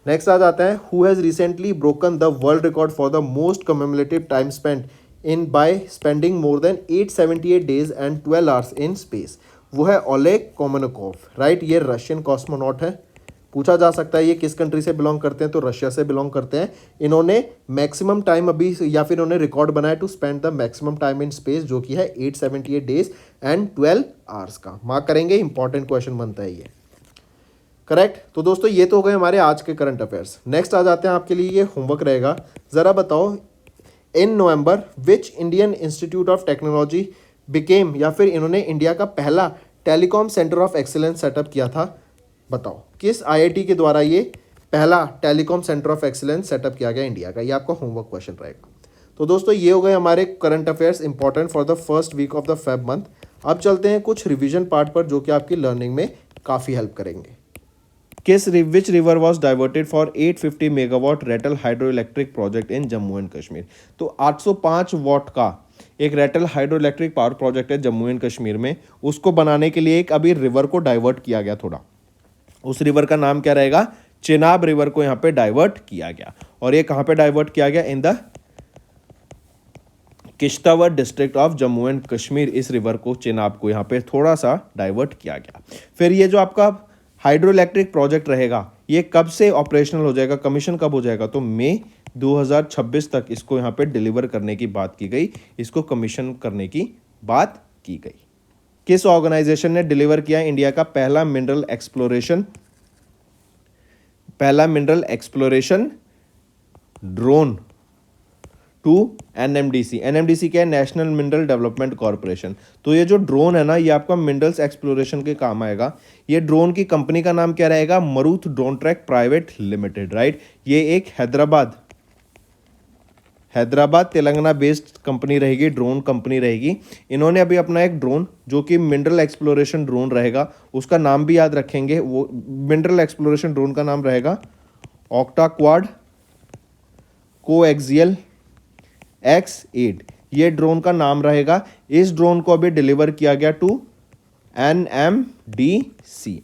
नेक्स्ट आ जाता है, who has recently broken the world record for the most commemorative time spent in by spending more than 878 days and 12 hours in space. वो है Oleg Komonokov, right. ये Russian cosmonaut है। पूछा जा सकता है ये किस कंट्री से बिलोंग करते हैं, तो रशिया से बिलोंग करते हैं। इन्होंने मैक्सिमम टाइम अभी, या फिर इन्होंने रिकॉर्ड बनाया to spend the maximum time in space, जो कि है 878 डेज एंड 12 आवर्स का। मार्क करेंगे, इंपॉर्टेंट क्वेश्चन बनता है ये, करेक्ट। तो दोस्तों ये तो हो गए हमारे आज के करंट अफेयर्स। नेक्स्ट आ जाते हैं, आपके लिए ये होमवर्क रहेगा। ज़रा बताओ, in November which Indian institute of technology became, या फिर इन्होंने इंडिया का पहला telecom centre of excellence set up किया था। बताओ किस आईआईटी के द्वारा ये पहला telecom centre of excellence set up किया गया इंडिया का। ये आपका होमवर्क क्वेश्चन रहेगा। तो दोस्तों ये हो गए हमारे current affairs important for the first week of the Feb month. अब चलते हैं कुछ रिवीजन पार्ट पर, जो कि आपकी लर्निंग में काफ़ी हेल्प करेंगे। Which river was diverted for 850 megawatt Ratle hydro electric project in Jammu and Kashmir. तो 805 वाट का एक Ratle hydro electric power project है जम्मू एंड कश्मीर में। उसको बनाने के लिए एक अभी रिवर को डाइवर्ट किया गया थोड़ा। उस रिवर का नाम क्या रहेगा? चेनाब रिवर को यहाँ पे डाइवर्ट किया गया। और ये कहाँ पे डाइवर्ट किया गया? In the Kishtwar district of Jammu and Kashmir. इस रिवर को, चेनाब को यहाँ पे थोड़ा सा डाइवर्ट किया गया। फिर ये जो आपका हाइड्रो इलेक्ट्रिक प्रोजेक्ट रहेगा, ये कब से ऑपरेशनल हो जाएगा, कमीशन कब हो जाएगा? तो मई 2026 तक इसको यहाँ पे डिलीवर करने की बात की गई, इसको कमीशन करने की बात की गई। किस ऑर्गेनाइजेशन ने डिलीवर किया इंडिया का पहला mineral exploration drone? To NMDC. NMDC क्या है? National mineral development corporation. तो ये जो ड्रोन है ना, ये आपका मिनरल्स एक्सप्लोरेशन के काम आएगा। ये ड्रोन की कंपनी का नाम क्या रहेगा? मरूथ ड्रोन ट्रैक प्राइवेट लिमिटेड, राइट। ये एक हैदराबाद तेलंगाना बेस्ड कंपनी रहेगी, ड्रोन कंपनी रहेगी। इन्होंने अभी अपना एक ड्रोन जो कि मिनरल एक्सप्लोरेशन ड्रोन रहेगा, उसका नाम भी याद रखेंगे। वो मिनरल एक्सप्लोरेशन ड्रोन का नाम रहेगा ऑक्टा क्वाड कोएक्सियल X8, ये ड्रोन का नाम रहेगा। इस ड्रोन को अभी डिलीवर किया गया टू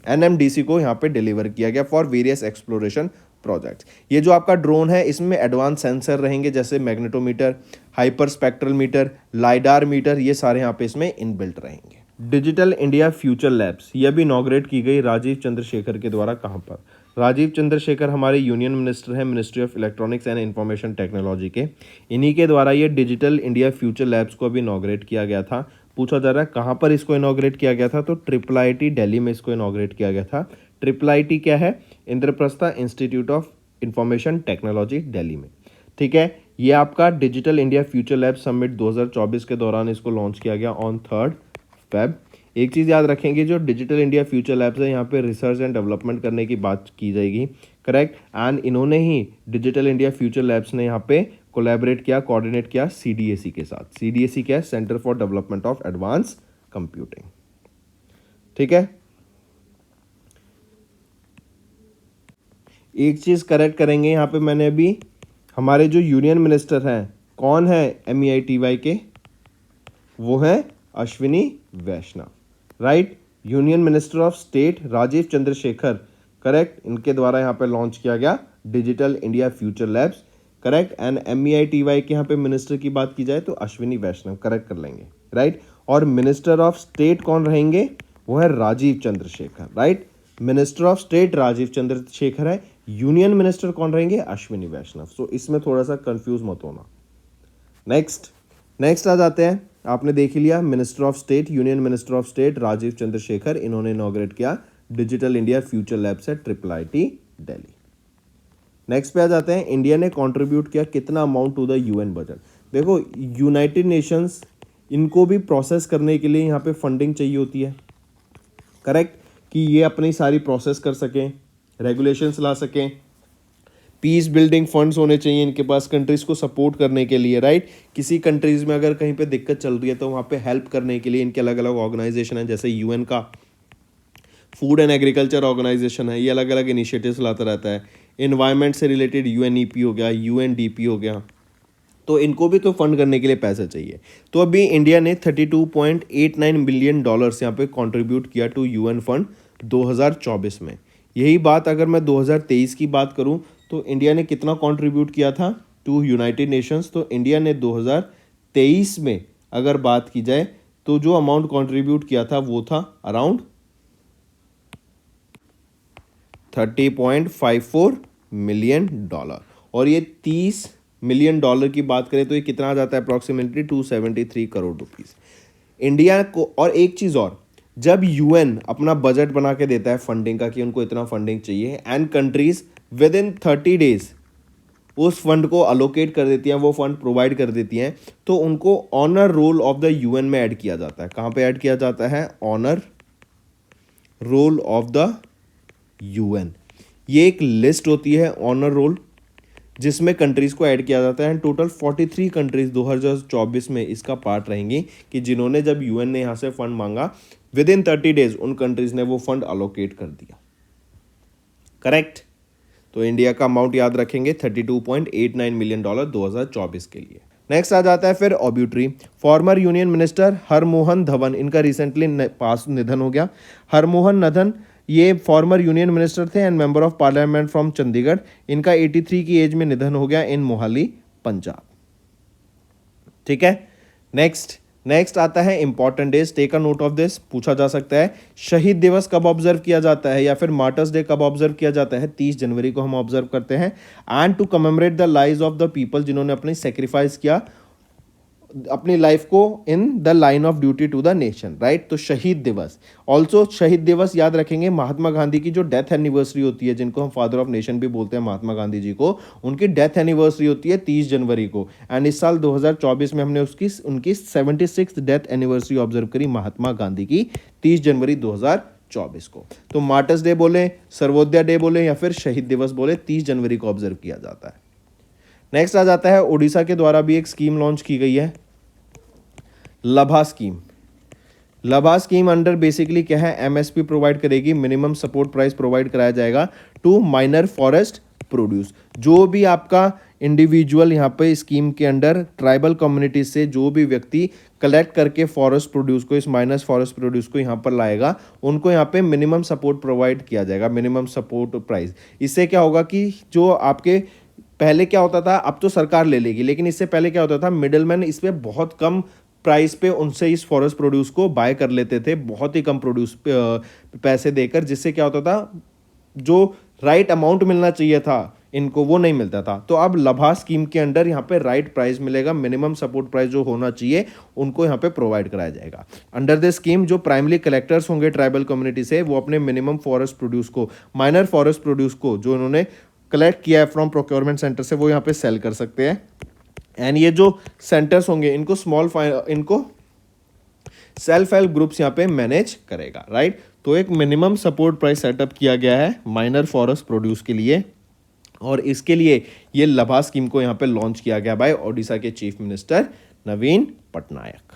एनएमडीसी को यहाँ पे डिलीवर किया गया फॉर वेरियस एक्सप्लोरेशन प्रोजेक्ट्स। ये जो आपका ड्रोन है, इसमें एडवांस सेंसर रहेंगे जैसे magnetometer, hyper spectral meter, lidar meter, ये सारे यहाँ पे इसमें इनबिल्ट रहेंगे। डिजिटल इंडिया फ्यूचर लैब्स, ये भी इनॉग्रेट की गई राजीव चंद्रशेखर के द्वारा। कहाँ पर? राजीव चंद्रशेखर हमारे यूनियन मिनिस्टर हैं, ministry of electronics and information technology के। इन्हीं के द्वारा ये डिजिटल इंडिया फ्यूचर लैब्स को भी इनॉग्रेट किया गया था। पूछा जा रहा है कहाँ पर इसको इनॉग्रेट किया गया था, तो IIIT दिल्ली में इसको इनॉग्रेट किया गया था। IIIT क्या है? Indraprastha institute of information technology Delhi में, ठीक है। ये आपका digital India future lab summit 2024 के दौरान इसको लॉन्च किया गया ऑन 3 Feb। एक चीज़ याद रखेंगे, जो डिजिटल इंडिया फ्यूचर लैब्स है, यहाँ पे रिसर्च एंड डेवलपमेंट करने की बात की जाएगी, करेक्ट। एंड इन्होंने ही डिजिटल इंडिया फ्यूचर लैब्स ने यहाँ पे कोलैबोरेट किया, कोऑर्डिनेट किया CDAC के साथ। CDAC क्या है? Centre for development of advance computing, ठीक है। एक चीज़ करेक्ट करेंगे यहाँ पे, मैंने अभी हमारे जो यूनियन मिनिस्टर हैं, कौन है MEITY के? वो हैं Ashwini Vaishnaw, right. Union minister of state Rajeev Chandrasekhar, correct. इनके द्वारा यहाँ पे लॉन्च किया गया digital India future labs, correct. And MEITY के यहाँ पे मिनिस्टर की बात की जाए तो अश्विनी वैष्णव, करेक्ट कर लेंगे, राइट। और मिनिस्टर ऑफ स्टेट कौन रहेंगे? वो है Rajeev Chandrasekhar, right. Minister of state Rajeev Chandrasekhar है, यूनियन मिनिस्टर कौन रहेंगे? अश्विनी वैष्णव। सो इसमें थोड़ा सा कंफ्यूज मत होना। नेक्स्ट आ जाते हैं। आपने देख ही लिया, minister of state, union minister of state Rajeev Chandrasekhar, इन्होंने इनॉग्रेट किया डिजिटल इंडिया फ्यूचर लैब से IIIT दिल्ली। नेक्स्ट पे आ जाते हैं, इंडिया ने कंट्रीब्यूट किया कितना amount to the UN budget. देखो, यूनाइटेड नेशंस, इनको भी प्रोसेस करने के लिए यहाँ पे फंडिंग चाहिए होती है, करेक्ट, कि ये अपनी सारी प्रोसेस कर सकें, रेगुलेशंस ला सकें। पीस बिल्डिंग फंड्स होने चाहिए इनके पास कंट्रीज़ को सपोर्ट करने के लिए, राइट। किसी कंट्रीज़ में अगर कहीं पे दिक्कत चल रही है तो वहाँ पे हेल्प करने के लिए इनके अलग अलग ऑर्गेनाइजेशन है, जैसे UN का फूड एंड एग्रीकल्चर ऑर्गेनाइजेशन है, ये अलग अलग इनिशिएटिव्स लाता रहता है। इन्वायरमेंट से रिलेटेड UNEP हो गया, UNDP हो गया, तो इनको भी तो फंड करने के लिए पैसा चाहिए। तो अभी इंडिया ने $32.89 बिलियन यहाँ पे कंट्रीब्यूट किया टू UN फंड 2024 में। यही बात अगर मैं 2023 की बात करूं तो इंडिया ने कितना कंट्रीब्यूट किया था टू यूनाइटेड नेशंस, तो इंडिया ने 2023 में अगर बात की जाए तो जो अमाउंट कंट्रीब्यूट किया था वो था अराउंड $30.54 मिलियन। और ये $30 मिलियन की बात करें तो ये कितना आ जाता है? अप्रॉक्सीमेटली 273 करोड़ रुपीस इंडिया को। और एक चीज़ और, जब UN अपना बजट बना के देता है फंडिंग का कि उनको इतना फंडिंग चाहिए, and countries with in 30 days उस फंड को अलोकेट कर देती हैं, वो फंड प्रोवाइड कर देती हैं, तो उनको honour roll of the UN में ऐड किया जाता है। कहाँ पे ऐड किया जाता है? Honour roll of the UN। ये एक लिस्ट होती है ऑनर रोल, जिसमें कंट्रीज को ऐड किया जाता है। टोटल 43 कंट्रीज 2024 में इसका पार्ट रहेंगी कि जिन्होंने, जब UN ने यहाँ से फंड मांगा, विद इन 30 डेज उन कंट्रीज ने वो फंड अलोकेट कर दिया, करेक्ट। तो इंडिया का अमाउंट याद रखेंगे, $32.89 मिलियन 2024 के लिए। नेक्स्ट आ जाता है फिर obituary. Former union minister Harmohan Dhawan, इनका रिसेंटली पास निधन हो गया। हरमोहन धवन ये फॉर्मर यूनियन मिनिस्टर थे and member of parliament from Chandigarh. इनका 83 की एज में निधन हो गया इन मोहाली, पंजाब, ठीक है। नेक्स्ट आता है important days, take a note of this. पूछा जा सकता है शहीद दिवस कब ऑब्जर्व किया जाता है, या फिर मार्टर्स डे कब ऑब्जर्व किया जाता है? 30 जनवरी को हम ऑब्जर्व करते हैं। And to commemorate the lives of the people, जिन्होंने अपनी सेक्रीफाइस किया अपनी लाइफ को in the line of duty to the nation, right. तो शहीद दिवस, ऑल्सो शहीद दिवस याद रखेंगे, महात्मा गांधी की जो डेथ एनिवर्सरी होती है, जिनको हम फादर ऑफ नेशन भी बोलते हैं महात्मा गांधी जी को, उनकी डेथ एनिवर्सरी होती है 30 जनवरी को। एंड इस साल 2024 में हमने उनकी 76 डेथ एनिवर्सरी ऑब्जर्व करी महात्मा गांधी की 30 जनवरी 2024 को। तो मार्टर्स डे बोले, सर्वोदय डे बोले या फिर शहीद दिवस बोले, 30 जनवरी को ऑब्जर्व किया जाता है। नेक्स्ट आ जाता है, उड़ीसा के द्वारा भी एक स्कीम लॉन्च की गई है, लभा स्कीम। लभा स्कीम अंडर बेसिकली क्या है, एमएसपी प्रोवाइड करेगी, मिनिमम सपोर्ट प्राइस प्रोवाइड कराया जाएगा टू माइनर फॉरेस्ट प्रोड्यूस। जो भी आपका इंडिविजुअल यहाँ पे स्कीम के अंडर ट्राइबल कम्युनिटी से जो भी व्यक्ति कलेक्ट करके फॉरेस्ट प्रोड्यूस को, इस माइनस फॉरेस्ट प्रोड्यूस को यहाँ पर लाएगा, उनको यहाँ पे मिनिमम सपोर्ट प्रोवाइड किया जाएगा, मिनिमम सपोर्ट प्राइस। इससे क्या होगा कि जो आपके पहले क्या होता था, अब तो सरकार ले लेगी, लेकिन इससे पहले क्या होता था, मिडलमैन इस पे बहुत कम प्राइस पे उनसे इस फॉरेस्ट प्रोड्यूस को बाय कर लेते थे, बहुत ही कम प्रोड्यूस पैसे देकर, जिससे क्या होता था, जो राइट अमाउंट मिलना चाहिए था इनको वो नहीं मिलता था। तो अब लभा स्कीम के अंडर यहाँ पे राइट प्राइस मिलेगा, मिनिमम सपोर्ट प्राइस जो होना चाहिए उनको यहाँ पे प्रोवाइड कराया जाएगा। अंडर दिस स्कीम जो प्राइमरी कलेक्टर्स होंगे ट्राइबल कम्युनिटी से, वो अपने मिनिमम फॉरेस्ट प्रोड्यूस को, माइनर फॉरेस्ट प्रोड्यूस को जो उन्होंने कलेक्ट किया है फ्रॉम प्रोक्योरमेंट सेंटर से, वो यहाँ पे सेल कर सकते हैं। एंड ये जो सेंटर्स होंगे इनको इनको सेल्फ हेल्प ग्रुप्स यहाँ पे मैनेज करेगा, राइट। तो एक मिनिमम सपोर्ट प्राइस सेटअप किया गया है माइनर फॉरेस्ट प्रोड्यूस के लिए, और इसके लिए ये लभा स्कीम को यहाँ पे लॉन्च किया गया बाय ओडिशा के chief minister Naveen Patnaik.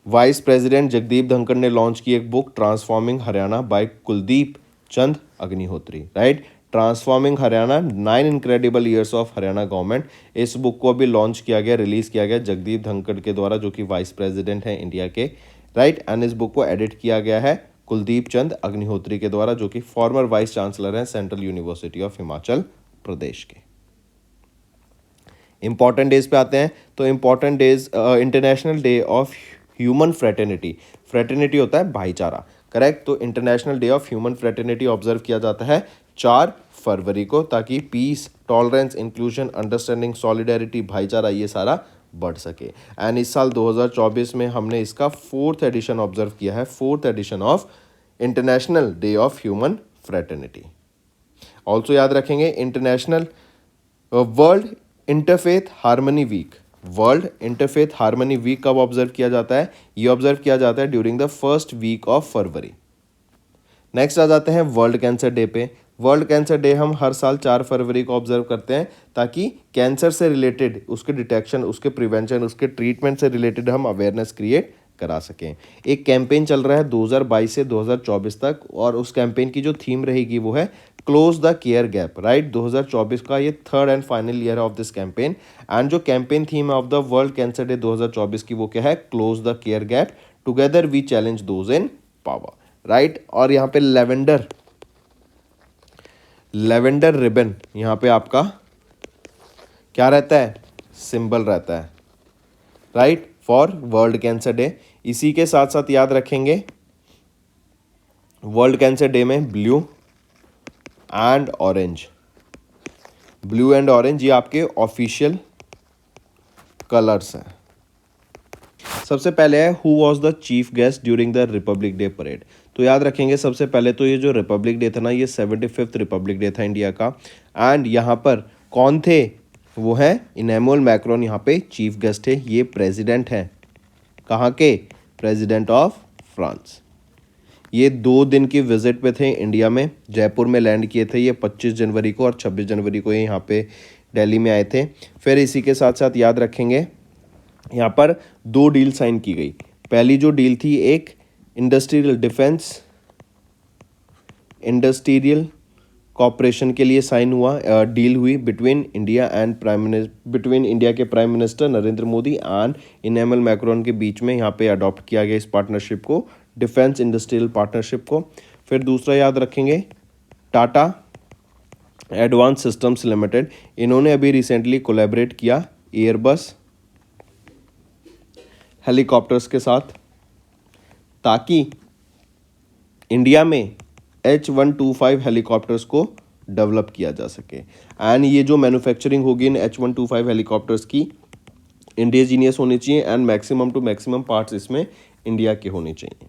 Vice president Jagdeep Dhankhar ने लॉन्च की एक book transforming Haryana by Kuldeep Chand Agnihotri, right. Transforming Haryana 9 incredible years of Haryana government, इस बुक को अभी लॉन्च किया गया, रिलीज किया गया जगदीप धनखड़ के द्वारा, जो कि वाइस प्रेसिडेंट हैं इंडिया के, राइट। एंड इस बुक को एडिट किया गया है कुलदीप चंद अग्निहोत्री के द्वारा, जो कि फॉर्मर वाइस चांसलर हैं central university of Himachal Pradesh के। इंपॉर्टेंट डेज पे आते हैं, तो important days, international day of human fraternity, fraternity होता है भाईचारा, करेक्ट। तो international day of human fraternity observe किया जाता है 4 फरवरी को, ताकि peace, tolerance, inclusion, understanding, solidarity, भाईचारा ये सारा बढ़ सके। एंड इस साल 2024 में हमने इसका 4th एडिशन ऑब्जर्व किया है, 4th edition of international day of human fraternity. Also याद रखेंगे international world interfaith harmony week, world interfaith harmony week कब ऑब्जर्व किया जाता है, ये ऑब्जर्व किया जाता है during the first week of February. Next आ जाते हैं वर्ल्ड कैंसर डे पे। वर्ल्ड कैंसर डे हम हर साल 4 फरवरी को ऑब्जर्व करते हैं, ताकि कैंसर से रिलेटेड उसके डिटेक्शन, उसके प्रिवेंशन, उसके ट्रीटमेंट से रिलेटेड हम अवेयरनेस क्रिएट करा सकें। एक कैंपेन चल रहा है 2022 से 2024 तक, और उस कैंपेन की जो थीम रहेगी वो है close the care gap, right. 2024 का ये 3rd and final year of this campaign, and जो campaign theme of the world cancer day 2024 की वो क्या है, close the care gap, together we challenge those in power, right. और यहाँ पे लेवेंडर रिबन यहाँ पे आपका क्या रहता है, सिंबल रहता है, right, for world cancer day. इसी के साथ साथ याद रखेंगे वर्ल्ड कैंसर डे में blue and orange, blue and orange ये आपके ऑफिशियल कलर्स हैं। सबसे पहले है who was the chief guest during the Republic day parade. तो याद रखेंगे सबसे पहले तो ये जो रिपब्लिक डे था ना, ये 75th रिपब्लिक डे था इंडिया का, एंड यहाँ पर कौन थे, वो है इमैनुअल मैक्रोन, यहाँ पे चीफ गेस्ट है। ये प्रेसिडेंट हैं, कहाँ के, प्रेसिडेंट ऑफ फ्रांस। ये 2 दिन की विजिट पे थे इंडिया में, जयपुर में लैंड किए थे ये 25 जनवरी को, और 26 जनवरी को ये यहाँ पे दिल्ली में आए थे। फिर इसी के साथ साथ याद रखेंगे यहाँ पर 2 डील साइन की गई। पहली जो डील थी एक इंडस्ट्रियल कॉपरेशन के लिए साइन हुआ, डील हुई बिटवीन इंडिया के prime minister Narendra Modi and Emmanuel Macron के बीच में। यहाँ पे अडॉप्ट किया गया इस पार्टनरशिप को, डिफेंस इंडस्ट्रियल पार्टनरशिप को। फिर दूसरा याद रखेंगे टाटा एडवांस सिस्टम्स लिमिटेड, इन्होंने अभी रिसेंटली कोलैबोरेट किया एयरबस हेलीकॉप्टर्स के साथ, ताकि इंडिया में H125 हेलीकॉप्टर्स को डेवलप किया जा सके। एंड ये जो मैन्युफैक्चरिंग होगी इन H125 हेलीकॉप्टर्स की, इंडिजीनियस होने चाहिए and maximum to maximum parts इसमें इंडिया के होने चाहिए।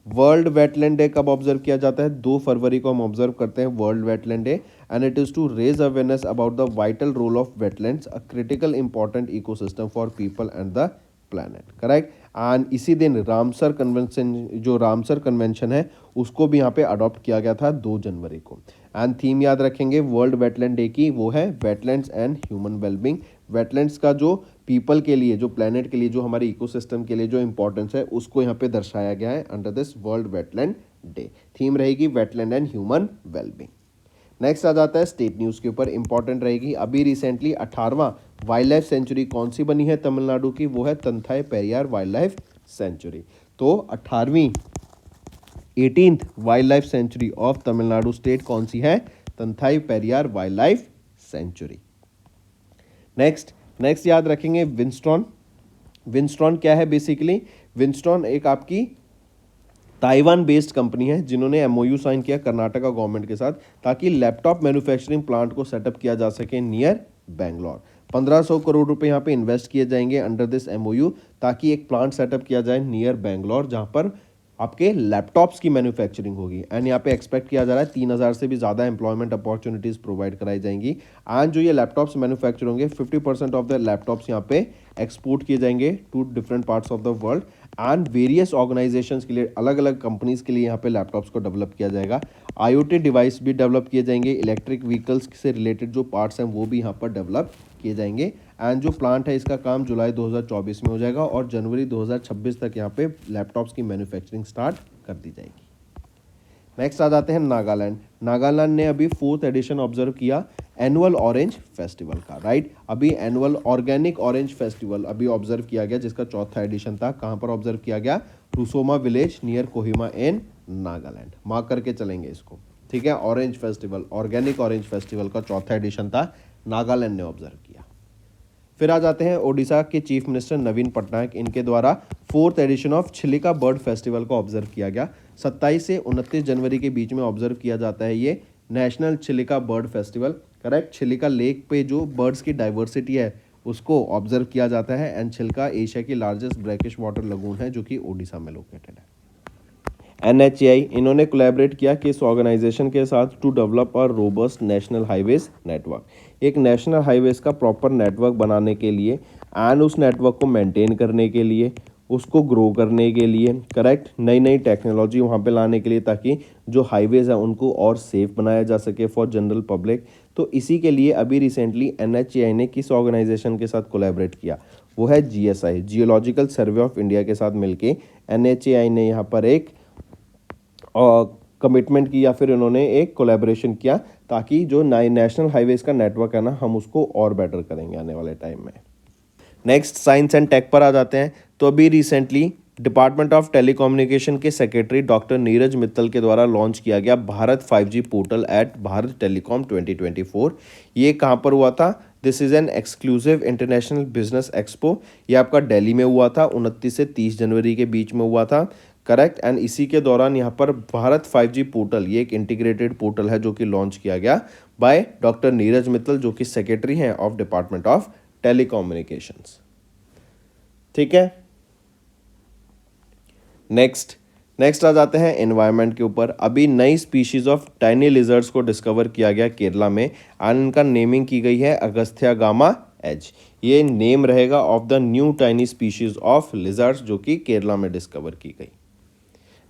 वर्ल्ड वेटलैंड डे कब ऑब्जर्व किया जाता है? 2 फरवरी को हम ऑब्जर्व करते हैं world wetland day, and it is to raise awareness about the vital role of wetlands, a critical important ecosystem for people and the planet, correct. And इसी दिन रामसर कन्वेंशन, जो रामसर कन्वेंशन है उसको भी यहाँ पे अडॉप्ट किया गया था 2 जनवरी को। एंड थीम याद रखेंगे वर्ल्ड वेटलैंड डे की, वो है wetlands and human wellbeing. Wetlands का जो पीपल के लिए, जो प्लेनेट के लिए, जो हमारे इकोसिस्टम के लिए जो इंपॉर्टेंस है उसको यहाँ पे दर्शाया गया है under this world wetland day. Theme रहेगी wetland and human wellbeing. Next आ जाता है स्टेट न्यूज़ के ऊपर, इंपॉर्टेंट रहेगी। अभी रिसेंटली 18वां वाइल्ड लाइफ सेंचुरी कौन सी बनी है तमिलनाडु की? वो है Thanthai Periyar wildlife sanctuary. तो 18वीं 18th wildlife sanctuary of Tamil Nadu state कौन सी है? Thanthai Periyar wildlife sanctuary. Next याद रखेंगे विंस्टॉन। विंस्टॉन क्या है बेसिकली? विंस्टॉन एक आपकी ताइवान बेस्ड कंपनी है जिन्होंने एमओयू साइन किया कर्नाटका गवर्नमेंट के साथ ताकि लैपटॉप मैन्युफैक्चरिंग प्लांट को सेटअप किया जा सके नियर बेंगलोर। 1500 करोड़ रुपए यहाँ पे इन्वेस्ट किए जाएंगे अंडर दिस एमओयू ताकि एक प्लांट सेटअप किया जाए नियर बेंगलोर जहाँ पर आपके लैपटॉप्स की मैन्युफैक्चरिंग होगी। एंड यहाँ पे एक्सपेक्ट किया जा रहा है 3000 से भी ज़्यादा एम्प्लॉयमेंट अपॉर्चुनिटीज़ प्रोवाइड कराई जाएंगी। एंड जो ये लैपटॉप्स मैन्युफैक्चर होंगे 50% ऑफ द लैपटॉप्स यहाँ पे एक्सपोर्ट किए जाएंगे to different parts of the world. And various organisations के लिए, अलग अलग कंपनीज के लिए यहाँ पे लैपटॉप्स को डेवलप किया जाएगा। आईओटी डिवाइस भी डेवलप किए जाएंगे, इलेक्ट्रिक व्हीकल्स से रिलेटेड जो पार्ट्स हैं वो भी यहाँ पर डेवलप किए जाएंगे। एंड जो प्लांट है इसका काम जुलाई 2024 में हो जाएगा और जनवरी 2026 तक यहाँ पे लैपटॉप्स की मैन्युफैक्चरिंग स्टार्ट कर दी जाएगी। नेक्स्ट आ जाते हैं नागालैंड। नागालैंड ने अभी 4th एडिशन ऑब्जर्व किया एनुअल ऑरेंज फेस्टिवल का, राइट। अभी एनुअल ऑर्गेनिक ऑरेंज फेस्टिवल अभी ऑब्जर्व किया गया जिसका 4था एडिशन था। कहाँ पर ऑब्जर्व किया गया? रुसोमा विलेज नियर कोहिमा इन नागालैंड। मार्क करके चलेंगे इसको, ठीक है। Orange festival, organic orange festival का 4था एडिशन था, नागालैंड ने ऑब्जर्व किया। फिर आ जाते हैं ओडिशा के चीफ मिनिस्टर नवीन पटनायक, इनके द्वारा 4th edition of Chilika bird festival को ऑब्जर्व किया गया। 27 से 29 जनवरी के बीच में ऑब्जर्व किया जाता है ये national Chilika bird festival, correct. Chilika lake पे जो बर्ड्स की डाइवर्सिटी है उसको ऑब्जर्व किया जाता है। एंड छिलिका एशिया की लार्जेस्ट ब्रैकिश वाटर लगून है जो कि ओडिशा में लोकेटेड है। NHAI इन्होंने कोलैबोरेट किया किस ऑर्गेनाइजेशन के साथ? To develop a robust national highways network. एक नेशनल हाईवेज का प्रॉपर नेटवर्क बनाने के लिए एंड उस नेटवर्क को मेंटेन करने के लिए, उसको ग्रो करने के लिए, करेक्ट, नई नई टेक्नोलॉजी वहाँ पे लाने के लिए ताकि जो हाईवेज है उनको और सेफ बनाया जा सके फॉर जनरल पब्लिक। तो इसी के लिए अभी रिसेंटली NHAI ने किस ऑर्गेनाइजेशन के साथ कोलैबोरेट किया? वो है GSI, geological survey of India के साथ मिलके NHAI ने यहाँ पर एक कमिटमेंट की या फिर उन्होंने एक कोलैबोरेशन किया ताकि जो नेशनल हाईवेज का नेटवर्क है ना हम उसको और बेटर करेंगे आने वाले टाइम में। नेक्स्ट साइंस एंड टेक पर आ जाते हैं। तो अभी रिसेंटली डिपार्टमेंट ऑफ टेलीकम्युनिकेशन के सेक्रेटरी डॉक्टर नीरज मित्तल के द्वारा लॉन्च किया गया Bharat 5G portal at Bharat telecom 2024। ये कहाँ पर हुआ था? This is an exclusive international business expo. ये आपका दिल्ली में हुआ था, 29 से 30 जनवरी के बीच में हुआ था, करेक्ट। एंड इसी के दौरान यहाँ पर भारत 5G पोर्टल, ये एक इंटीग्रेटेड पोर्टल है जो कि लॉन्च किया गया बाय डॉक्टर नीरज मित्तल जो कि सेक्रेटरी हैं ऑफ डिपार्टमेंट ऑफ टेलीकम्युनिकेशंस, ठीक है। नेक्स्ट आ जाते हैं एनवायरनमेंट के ऊपर। अभी नई स्पीशीज ऑफ टाइनी लिजर्ड्स को डिस्कवर किया गया केरला में एंड इनका नेमिंग की गई है अगस्त्या गामा एज। ये नेम रहेगा of the new tiny species of lizards जो कि केरला में डिस्कवर की गई।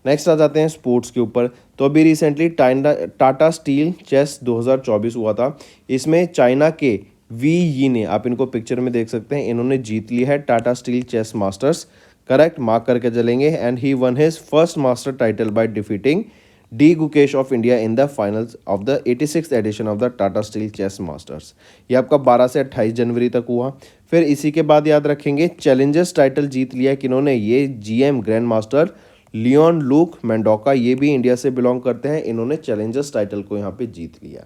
नेक्स्ट आ जाते हैं स्पोर्ट्स के ऊपर। तो अभी रिसेंटली टाटा स्टील चेस 2024 हुआ था। इसमें चाइना के वी यी ने, आप इनको पिक्चर में देख सकते हैं, इन्होंने जीत लिया है Tata steel chess masters, correct. Mark करके चलेंगे। And he won his first master title by defeating D Gukesh of India in the finals of the 86th edition of the Tata steel chess masters. ये आपका 12 से 28 जनवरी तक हुआ। फिर इसी के बाद याद रखेंगे चैलेंजर्स टाइटल जीत लिया किन्होंने? ये GM grand master Leon Luke Mendonca, ये भी इंडिया से बिलोंग करते हैं, इन्होंने चैलेंजर्स टाइटल को यहाँ पे जीत लिया,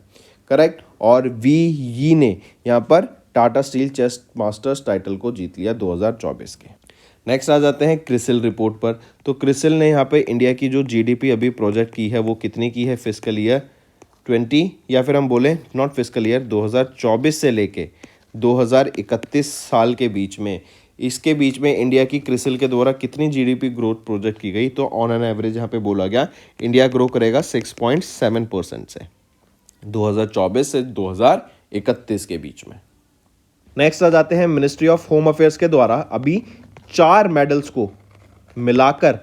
करेक्ट। और वी यी ने यहाँ पर Tata steel chess masters title को जीत लिया 2024 के। नेक्स्ट आ जाते हैं क्रिसिल रिपोर्ट पर। तो क्रिसिल ने यहाँ पे इंडिया की जो GDP अभी प्रोजेक्ट की है वो कितनी की है फिस्कल ईयर 20, या फिर हम बोले नॉट फिस्कल ईयर 2024 से लेके 2031 साल के बीच में इसके बीच में इंडिया की क्रिसिल के द्वारा कितनी जीडीपी ग्रोथ प्रोजेक्ट की गई, तो ऑन एन एवरेज यहाँ पे बोला गया इंडिया ग्रो करेगा 6.7% से 2024 से 2031 के बीच में। नेक्स्ट आ जाते हैं मिनिस्ट्री ऑफ होम अफेयर्स के द्वारा अभी 4 मेडल्स को मिलाकर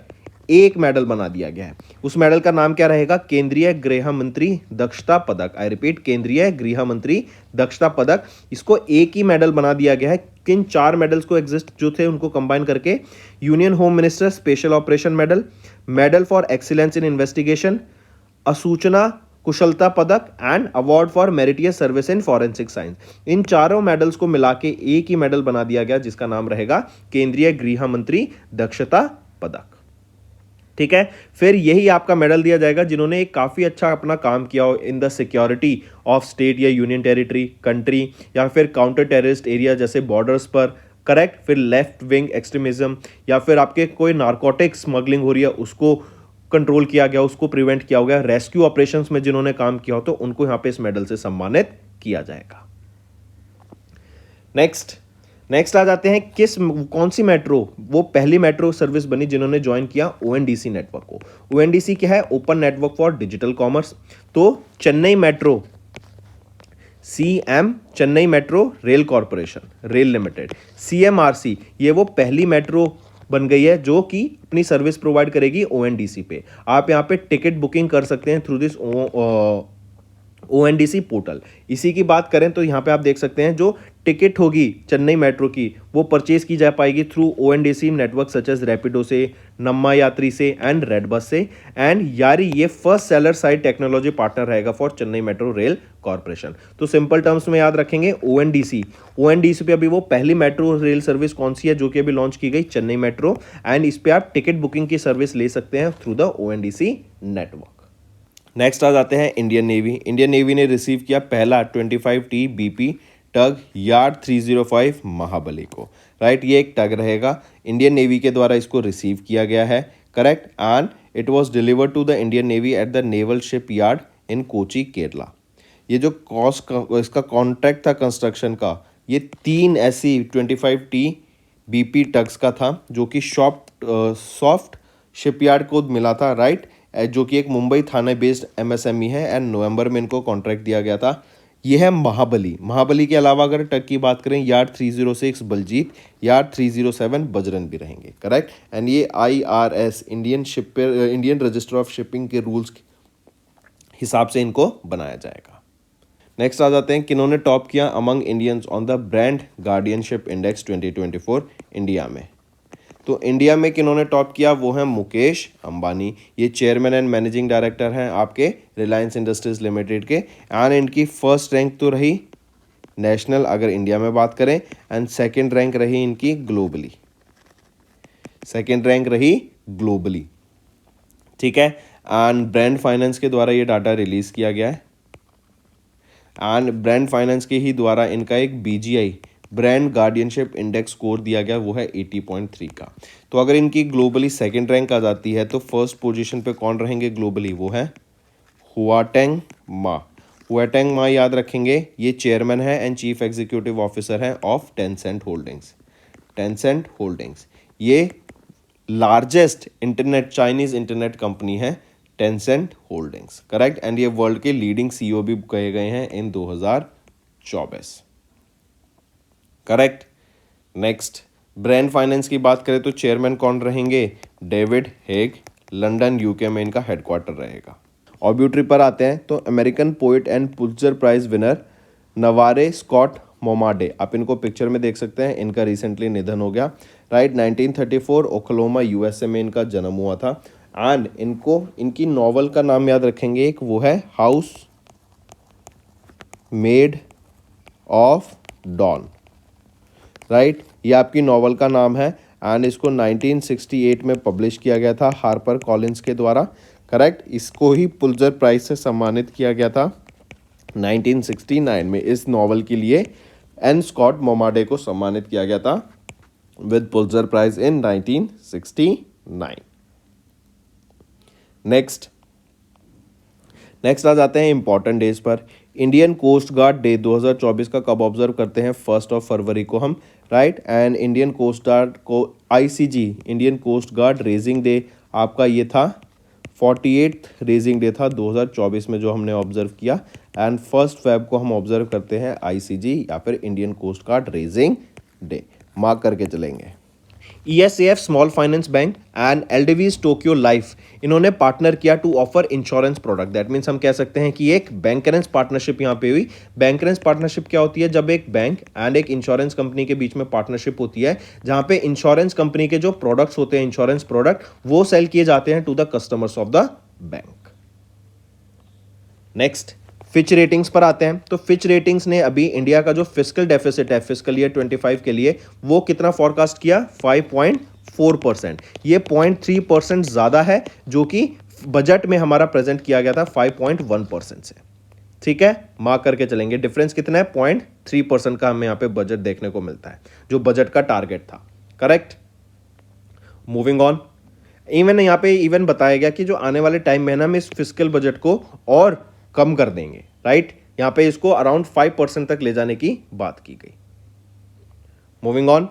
एक मेडल बना दिया गया है। उस मेडल का नाम क्या रहेगा? केंद्रीय गृह मंत्री दक्षता पदक। आई रिपीट, केंद्रीय गृह मंत्री दक्षता पदक। इसको एक ही मेडल बना दिया गया है। किन 4 मेडल्स को एग्जिस्ट जो थे उनको कंबाइन करके? Union home minister special operation medal, medal for excellence in investigation, Asuchana Kushalta Padak and award for meritorious service in forensic science. इन चारों मेडल्स को मिला के एक ही मेडल बना दिया गया जिसका नाम रहेगा केंद्रीय गृह मंत्री दक्षता पदक। ठीक है, फिर यही आपका मेडल दिया जाएगा जिन्होंने एक काफी अच्छा अपना काम किया हो in the security of state या यूनियन टेरिटरी, कंट्री, या फिर काउंटर टेररिस्ट एरिया जैसे बॉर्डर्स पर। करेक्ट, फिर लेफ्ट विंग एक्सट्रीमिज्म, या फिर आपके कोई नारकोटिक स्मगलिंग हो रही है उसको कंट्रोल किया गया, उसको प्रिवेंट किया गया। रेस्क्यू ऑपरेशंस में जिन्होंने काम किया हो तो उनको यहां पे इस मेडल से सम्मानित किया जाएगा। नेक्स्ट आ जाते हैं कौन सी मेट्रो वो पहली मेट्रो सर्विस बनी जिन्होंने ज्वाइन किया ओएनडीसी नेटवर्क को। ओएनडीसी क्या है? Open network for digital commerce. तो Chennai metro, Chennai metro rail corporation, rail limited, CMRC, ये वो पहली मेट्रो बन गई है जो कि अपनी सर्विस प्रोवाइड करेगी ओएनडीसी पे। आप यहाँ पे टिकट बुकिंग कर सकते हैं थ्रू दिस ओएनडीसी पोर्टल। इसी की बात करें तो यहाँ पे आप देख सकते हैं जो टिकट होगी चेन्नई मेट्रो की वो परचेज की जा पाएगी through ONDC network such as Rapido से, नम्मा यात्री से एंड रेड बस से। एंड यारी ये first seller side technology partner रहेगा for Chennai metro rail corporation. तो सिंपल टर्म्स में याद रखेंगे ओएनडीसी पे अभी वो पहली मेट्रो रेल सर्विस कौन सी है जो कि अभी लॉन्च की गई? चेन्नई मेट्रो। एंड इस पे आप टिकट बुकिंग की सर्विस ले सकते हैं through the ONDC network. Next आ जाते हैं इंडियन नेवी। इंडियन नेवी ने रिसीव किया पहला 25T BP टग यार्ड 305 महाबली को। राइट, ये एक टग रहेगा, इंडियन नेवी के द्वारा इसको रिसीव किया गया है। Correct, and it was delivered to the Indian navy at the naval ship yard in Kochi, Kerala. ये जो इसका कॉन्ट्रैक्ट था कंस्ट्रक्शन का, ये 3 ऐसी 25T BP टग्स का था जो कि सॉफ्ट शिपयार्ड को मिला था। राइट, जो कि एक मुंबई थाने बेस्ड MSME है। एंड नवंबर में इनको कॉन्ट्रैक्ट दिया गया था। ये है महाबली के अलावा अगर टग की बात करें, यार्ड 306 बलजीत, यार्ड 307 बजरंग भी रहेंगे। करेक्ट, एंड ये IRS Indian register of shipping के रूल्स के हिसाब से इनको बनाया जाएगा। नेक्स्ट आ जाते हैं किन्होंने टॉप किया among Indians on the brand guardianship index 2024 India में। तो इंडिया में किन्होंने टॉप किया? वो है मुकेश अंबानी। ये चेयरमैन एंड मैनेजिंग डायरेक्टर हैं आपके रिलायंस इंडस्ट्रीज लिमिटेड के। एंड इनकी फर्स्ट रैंक तो रही नेशनल अगर इंडिया में बात करें, एंड सेकंड रैंक रही इनकी ग्लोबली। ठीक है, एंड ब्रांड फाइनेंस के द्वारा ये डाटा रिलीज किया गया है। एंड ब्रांड फाइनेंस के ही द्वारा इनका एक BGI brand guardianship index score दिया गया, वो है 80.3 का। तो अगर इनकी ग्लोबली सेकंड रैंक आ जाती है तो फर्स्ट पोजीशन पे कौन रहेंगे ग्लोबली? वो है हुआटेंग मा याद रखेंगे, ये चेयरमैन है एंड चीफ एग्जीक्यूटिव ऑफिसर है ऑफ टेंसेंट होल्डिंग्स। ये लार्जेस्ट चाइनीज इंटरनेट कंपनी है टेंसेंट होल्डिंग्स। करेक्ट, एंड ये वर्ल्ड के लीडिंग CEO भी कहे गए हैं इन 2024। करेक्ट, नेक्स्ट ब्रांड फाइनेंस की बात करें तो चेयरमैन कौन रहेंगे? डेविड हेग, लंदन UK में इनका हेडक्वार्टर रहेगा। ऑब्यूटरी पर आते हैं तो American poet and Pulitzer prize winner Navarre Scott Momaday, आप इनको पिक्चर में देख सकते हैं, इनका रिसेंटली निधन हो गया। राइट, 1934 ओक्लाहोमा USA में इनका जन्म हुआ था। एंड इनकी नॉवल का नाम याद रखेंगे, एक वो है house made of dawn. Right, ये आपकी नॉवल का नाम है एंड इसको 1968 में पब्लिश किया गया था हार्पर कॉलिंस के द्वारा। करेक्ट, इसको ही पुलित्जर प्राइज से सम्मानित किया गया था 1969 में। इस नॉवल के लिए एन स्कॉट मोमाडे को सम्मानित किया गया था with Pulitzer prize in 1969। Next आ जाते हैं इंपॉर्टेंट डेज पर। इंडियन कोस्ट गार्ड डे 2024 का कब ऑब्जर्व करते हैं? 1 फरवरी को हम, right. And Indian coast guard को ICG Indian coast guard raising day आपका ये था 48th रेजिंग डे था 2024 में जो हमने ऑब्जर्व किया। एंड 1 फेब को हम ऑब्जर्व करते हैं आईसीजी या फिर Indian coast guard raising day, mark करके चलेंगे। ESAF small finance bank and एलडीवीज टोक्यो लाइफ, इन्होंने पार्टनर किया to offer insurance product. That means हम कह सकते हैं कि एक बैंकरेंस पार्टनरशिप यहाँ पे हुई। बैंकरेंस पार्टनरशिप क्या होती है? जब एक बैंक एंड एक इंश्योरेंस कंपनी के बीच में पार्टनरशिप होती है, जहां पे इंश्योरेंस कंपनी के जो प्रोडक्ट्स होते हैं, इंश्योरेंस प्रोडक्ट, वो सेल किए जाते हैं to the customers of the bank. Next Fitch ratings पर आते हैं। तो फिच रेटिंग्स ने अभी इंडिया का जो फिस्कल डेफिसिट है फिस्कल ईयर 25 के लिए, वो कितना फॉरकास्ट किया? 5.4%। ये 0.3% ज्यादा है जो कि बजट में हमारा प्रेजेंट किया गया था 5.1% से। ठीक है, मार्क करके चलेंगे। डिफरेंस कितना है? 0.3% का हमें यहां पे बजट देखने को मिलता है, जो बजट का टारगेट था। करेक्ट। मूविंग ऑन, यहां पे इवन बताया गया कि जो आने वाले टाइम में है ना, हम इस फिस्कल बजट को और कम कर देंगे, राइट। यहां पे इसको अराउंड 5% तक ले जाने की बात की गई। Moving on,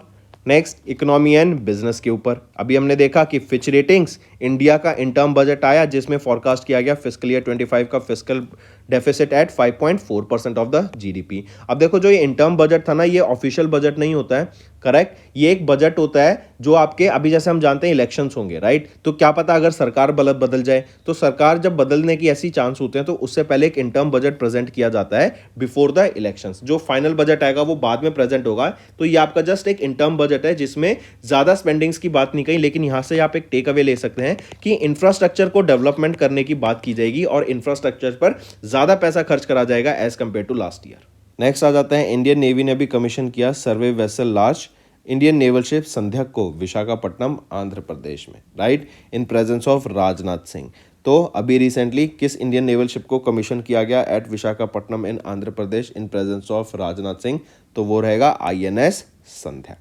next economy and business के ऊपर अभी हमने देखा कि फिच रेटिंग्स इंडिया का इन टर्म बजट आया जिसमें फॉरकास्ट किया गया फिस्कल ईयर 25 का fiscal deficit at 5.4% of the GDP. अब देखो, जो ये इन टर्म बजट था ना, ये ऑफिशियल बजट नहीं होता है, करेक्ट। ये एक बजट होता है जो आपके, अभी जैसे हम जानते हैं इलेक्शंस होंगे, राइट। तो क्या पता अगर सरकार बदल जाए, तो सरकार जब बदलने की ऐसी चांस होते हैं तो उससे पहले एक इन टर्म बजट प्रेजेंट किया जाता है बिफोर द इलेक्शंस। जो फाइनल बजट आएगा वो बाद में प्रेजेंट होगा। तो ये आपका जस्ट एक इन टर्म बजट है जिसमें ज्यादा स्पेंडिंग्स की बात नहीं कही, लेकिन यहां से आप एक टेक अवे ले सकते हैं कि इंफ्रास्ट्रक्चर को डेवलपमेंट करने की बात की जाएगी और इंफ्रास्ट्रक्चर पर ज्यादा पैसा खर्च करा जाएगा as compare to last year. Next आ जाता है, इंडियन नेवी ने भी कमीशन किया survey vessel large Indian naval ship Sandhayak को विशाखापट्टनम आंध्र प्रदेश में, right, in presence of Rajnath Singh. तो अभी रिसेंटली किस इंडियन नेवल शिप को कमीशन किया गया at Visakhapatnam in Andhra Pradesh in presence of Rajnath Singh? तो वो रहेगा INS Sandhayak,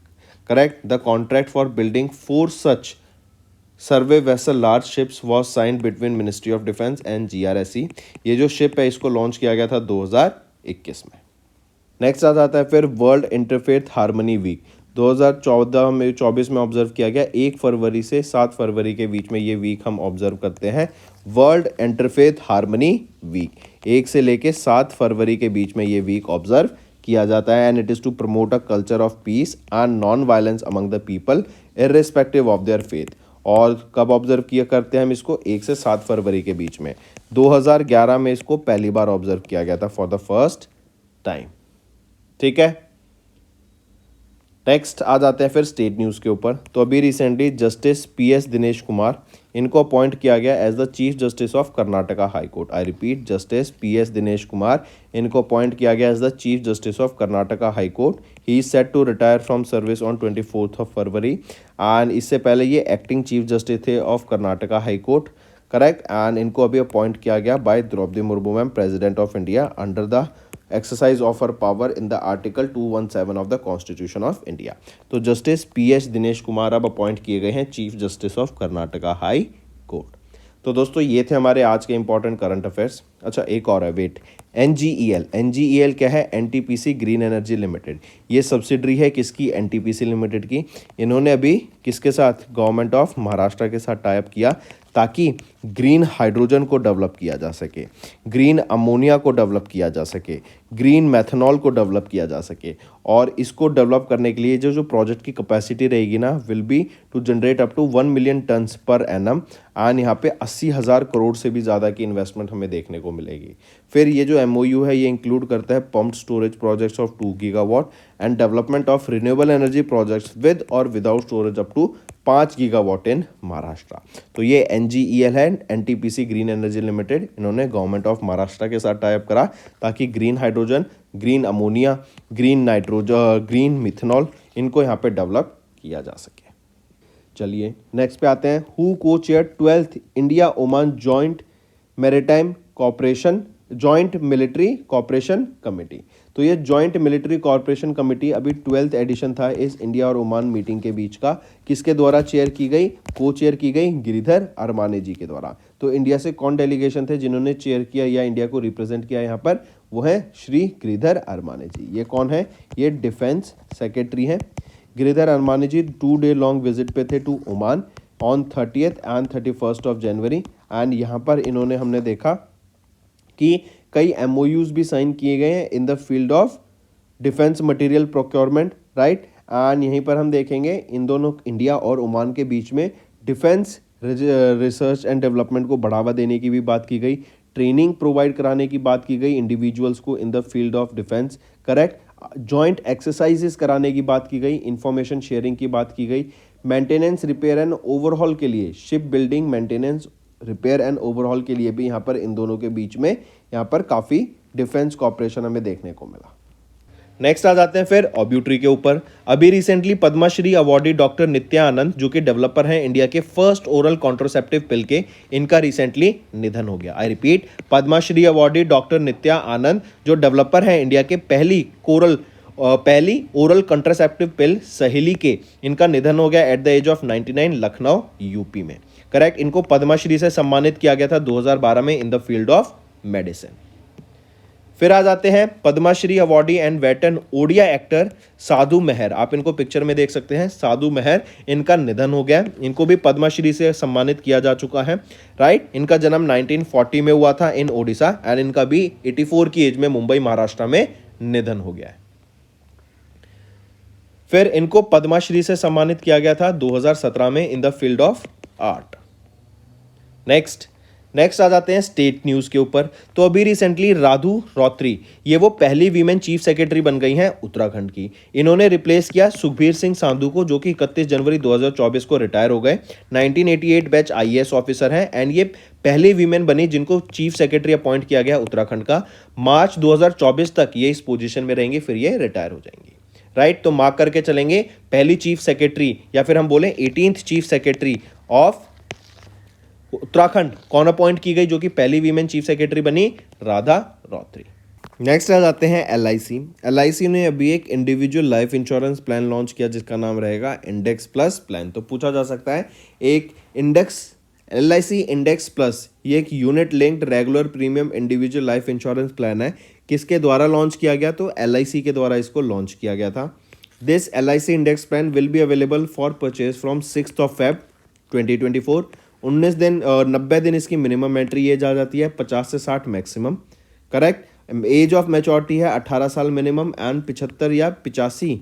correct. The contract for building 4 such survey vessel large ships was signed between ministry of defence and GRSE। ये जो शिप है इसको लॉन्च किया गया था 2021 में। नेक्स्ट आ जाता है फिर वर्ल्ड इंटरफेथ हार्मनी वीक 2014 में 24 में ऑब्जर्व किया गया। 1 फरवरी से 7 फरवरी के बीच में ये वीक हम ऑब्जर्व करते हैं, वर्ल्ड इंटरफेथ हार्मनी वीक। 1 से लेके 7 फरवरी के बीच में ये वीक ऑब्जर्व किया जाता है and it is to promote a culture of peace and non violence among the people irrespective of their faith. और कब ऑब्जर्व किया करते हैं हम इसको? 1 से 7 फरवरी के बीच में। 2011 में इसको पहली बार ऑब्जर्व किया गया था फॉर द फर्स्ट टाइम। ठीक है, नेक्स्ट आ जाते हैं फिर स्टेट न्यूज़ के ऊपर। तो अभी recently justice PS Dinesh Kumar, इनको अपॉइंट किया गया as the chief justice of Karnataka high court. I repeat, justice PS Dinesh Kumar, इनको अपॉइंट किया गया as the chief justice of Karnataka high court. He is set to retire from service on 24 February and इससे पहले ये acting chief justice थे of Karnataka high court, correct. And इनको अभी appoint किया गया by Draupadi Murmu ma'am, president of India, under the exercise of her power in the article 217 of the constitution of India. तो justice PS Dinesh Kumar अब अपॉइंट किए गए हैं chief justice of Karnataka high court. तो दोस्तों ये थे हमारे आज के इंपॉर्टेंट करंट अफेयर्स। अच्छा, एक और है, वेट, NGEL क्या है? NTPC green energy limited. ये सब्सिडरी है किसकी? NTPC लिमिटेड की। इन्होंने अभी किसके साथ? गवर्नमेंट ऑफ महाराष्ट्र के साथ टाई अप किया ताकि ग्रीन हाइड्रोजन को डेवलप किया जा सके, ग्रीन अमोनिया को डेवलप किया जा सके, ग्रीन मैथनॉल को डेवलप किया जा सके। और इसको डेवलप करने के लिए जो प्रोजेक्ट की कैपेसिटी रहेगी ना, will be to generate up to 1 million tons per annum and यहाँ पे 80,000 करोड़ से भी ज़्यादा की इन्वेस्टमेंट हमें देखने को मिलेगी। फिर ये जो MOU है ये इंक्लूड करता है pumped storage projects of 2 gigawatt and development of renewable energy projects with और without storage up to 5 gigawatt in Maharashtra. तो ये NGEL है, NTPC ग्रीन एनर्जी लिमिटेड। इन्होंने गवर्नमेंट ऑफ महाराष्ट्र के साथ टाई अप करा ताकि green hydrogen, green ammonia, green nitrogen, green methanol, इनको यहाँ पे डेवलप किया जा सके। चलिए नेक्स्ट पे आते हैं। Who co chair 12th India Oman joint maritime cooperation joint military cooperation committee. तो ये जॉइंट मिलिट्री कॉपरेशन कमेटी अभी 12th एडिशन था इस इंडिया और ओमान मीटिंग के बीच का। किसके द्वारा चेयर की गई? को चेयर की गई गिरिधर अरमाने जी के द्वारा। तो इंडिया से कौन डेलीगेशन थे जिन्होंने चेयर किया या इंडिया को रिप्रेजेंट किया यहाँ पर? वो है श्री गिरिधर अरमाने जी। ये कौन है? ये डिफेंस सेक्रेटरी हैं। Giridhar Aramane ji 2 day long visit पे थे to Oman on 30th and 31st of January. And यहाँ पर इन्होंने हमने देखा कि कई MOUs भी साइन किए गए हैं इन the field of defence material procurement, right. And यहीं पर हम देखेंगे इन दोनों इंडिया और ओमान के बीच में डिफेंस रिसर्च एंड डेवलपमेंट को बढ़ावा देने की भी बात की गई, ट्रेनिंग प्रोवाइड कराने की बात की गई इंडिविजुअल्स को in the field of defence, correct. Joint exercises कराने की बात की गई, इंफॉर्मेशन शेयरिंग की बात की गई, मेंटेनेंस रिपेयर एंड ओवरहॉल के लिए ship building maintenance repair and overhaul के लिए भी यहाँ पर इन दोनों के बीच में यहाँ पर काफ़ी डिफेंस कॉपरेशन हमें देखने को मिला। नेक्स्ट आ जाते हैं फिर ऑब्यूट्री के ऊपर। अभी recently Padmashri awardee doctor Nitya Anand जो कि डेवलपर हैं इंडिया के फर्स्ट ओरल कॉन्ट्रोसेप्टिव पिल के, इनका रिसेंटली निधन हो गया। I repeat, Padma Shri awardee doctor Nitya Anand जो डेवलपर हैं इंडिया के पहली ओरल कॉन्ट्रासेप्टिव पिल सहेली के, इनका निधन हो गया at the age of 99 Lucknow UP में, करेक्ट। इनको पद्मश्री से सम्मानित किया गया था 2012 में in the field of medicine. फिर आ जाते हैं Padma Shri awardee and veteran Odia actor Sadhu Meher. आप इनको पिक्चर में देख सकते हैं, साधु मेहर, इनका निधन हो गया। इनको भी पद्मश्री से सम्मानित किया जा चुका है, राइट। इनका जन्म 1940 में हुआ था इन ओडिशा एंड इनका भी 84 की एज में मुंबई महाराष्ट्र में निधन हो गया है। फिर इनको पद्मश्री से सम्मानित किया गया था 2017 में in the field of art. Next आ जाते हैं स्टेट न्यूज़ के ऊपर। तो अभी रिसेंटली राधु रौत्री, ये वो पहली वीमेन चीफ सेक्रेटरी बन गई हैं उत्तराखंड की। इन्होंने रिप्लेस किया सुखबीर सिंह सांधू को जो कि 31 जनवरी 2024 को रिटायर हो गए। 1988 बैच IAS ऑफिसर हैं एंड ये पहली वीमेन बनी जिनको चीफ सेक्रेटरी अपॉइंट किया गया उत्तराखंड का। मार्च 2024 तक ये इस पोजीशन में रहेंगी, फिर ये रिटायर हो जाएंगी, राइट। तो मार्क करके चलेंगे, पहली चीफ सेक्रेटरी या फिर हम बोले 18th chief secretary of Uttarakhand कौन अपॉइंट की गई जो कि पहली वीमेन चीफ सेक्रेटरी बनी? राधा रौत्री। नेक्स्ट आ जाते हैं LIC ने अभी एक individual life insurance plan launch किया जिसका नाम रहेगा इंडेक्स प्लस प्लान। तो पूछा जा सकता है एक LIC इंडेक्स प्लस, ये एक unit linked regular premium individual life insurance plan है, किसके द्वारा लॉन्च किया गया? तो LIC के द्वारा इसको लॉन्च किया गया था। This LIC index plan will be available for purchase from 6th of Feb 2024। 90 दिन इसकी मिनिमम एंट्री एज आ जाती है, 50 से 60 maximum, correct. Age of maturity है 18 साल मिनिमम एंड 75 या 85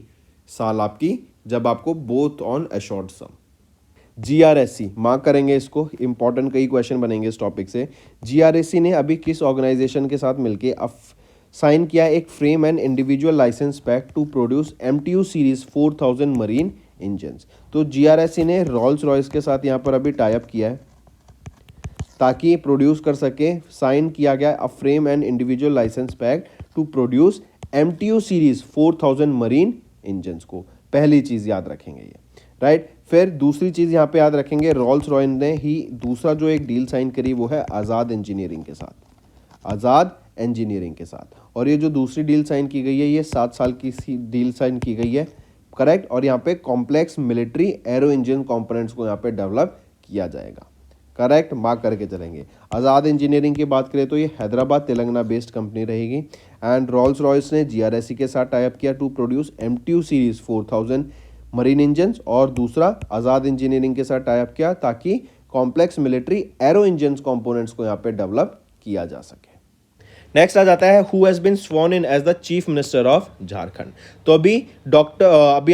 साल आपकी जब आपको both on assured sum. GRSC mark करेंगे इसको, इंपॉर्टेंट कई क्वेश्चन बनेंगे इस टॉपिक से। GRSC ने अभी किस ऑर्गेनाइजेशन के साथ मिलके साइन किया एक frame and individual licence pact to produce MTU series 4000 marine engines. तो GRSC ने रॉल्स रॉयस के साथ यहाँ पर अभी टाई अप किया है ताकि प्रोड्यूस कर सके। साइन किया गया a frame and individual licence pact to produce MTU series 4000 marine engines को, पहली चीज़ याद रखेंगे ये, राइट। फिर दूसरी चीज़ यहाँ पे याद रखेंगे, रॉल्स रॉयस ने ही दूसरा जो एक डील साइन करी वो है आज़ाद इंजीनियरिंग के साथ। और ये जो दूसरी डील साइन की गई है ये 7 साल की डील साइन की गई है, करेक्ट। और यहाँ पे complex military arrow engine components को यहाँ पे डेवलप किया जाएगा, करेक्ट। मार्क करके चलेंगे। आज़ाद इंजीनियरिंग की बात करें तो ये हैदराबाद तेलंगाना बेस्ड कंपनी रहेगी एंड रॉल्स रॉयस ने GRSC के साथ टाई अप किया to produce MTU series 4000 marine engines, और दूसरा आज़ाद इंजीनियरिंग के साथ टाई अप किया ताकि complex military arrow engines components को यहाँ पे डेवलप किया जा सके। नेक्स्ट आ जाता है who has been sworn in as the chief minister of Jharkhand. तो अभी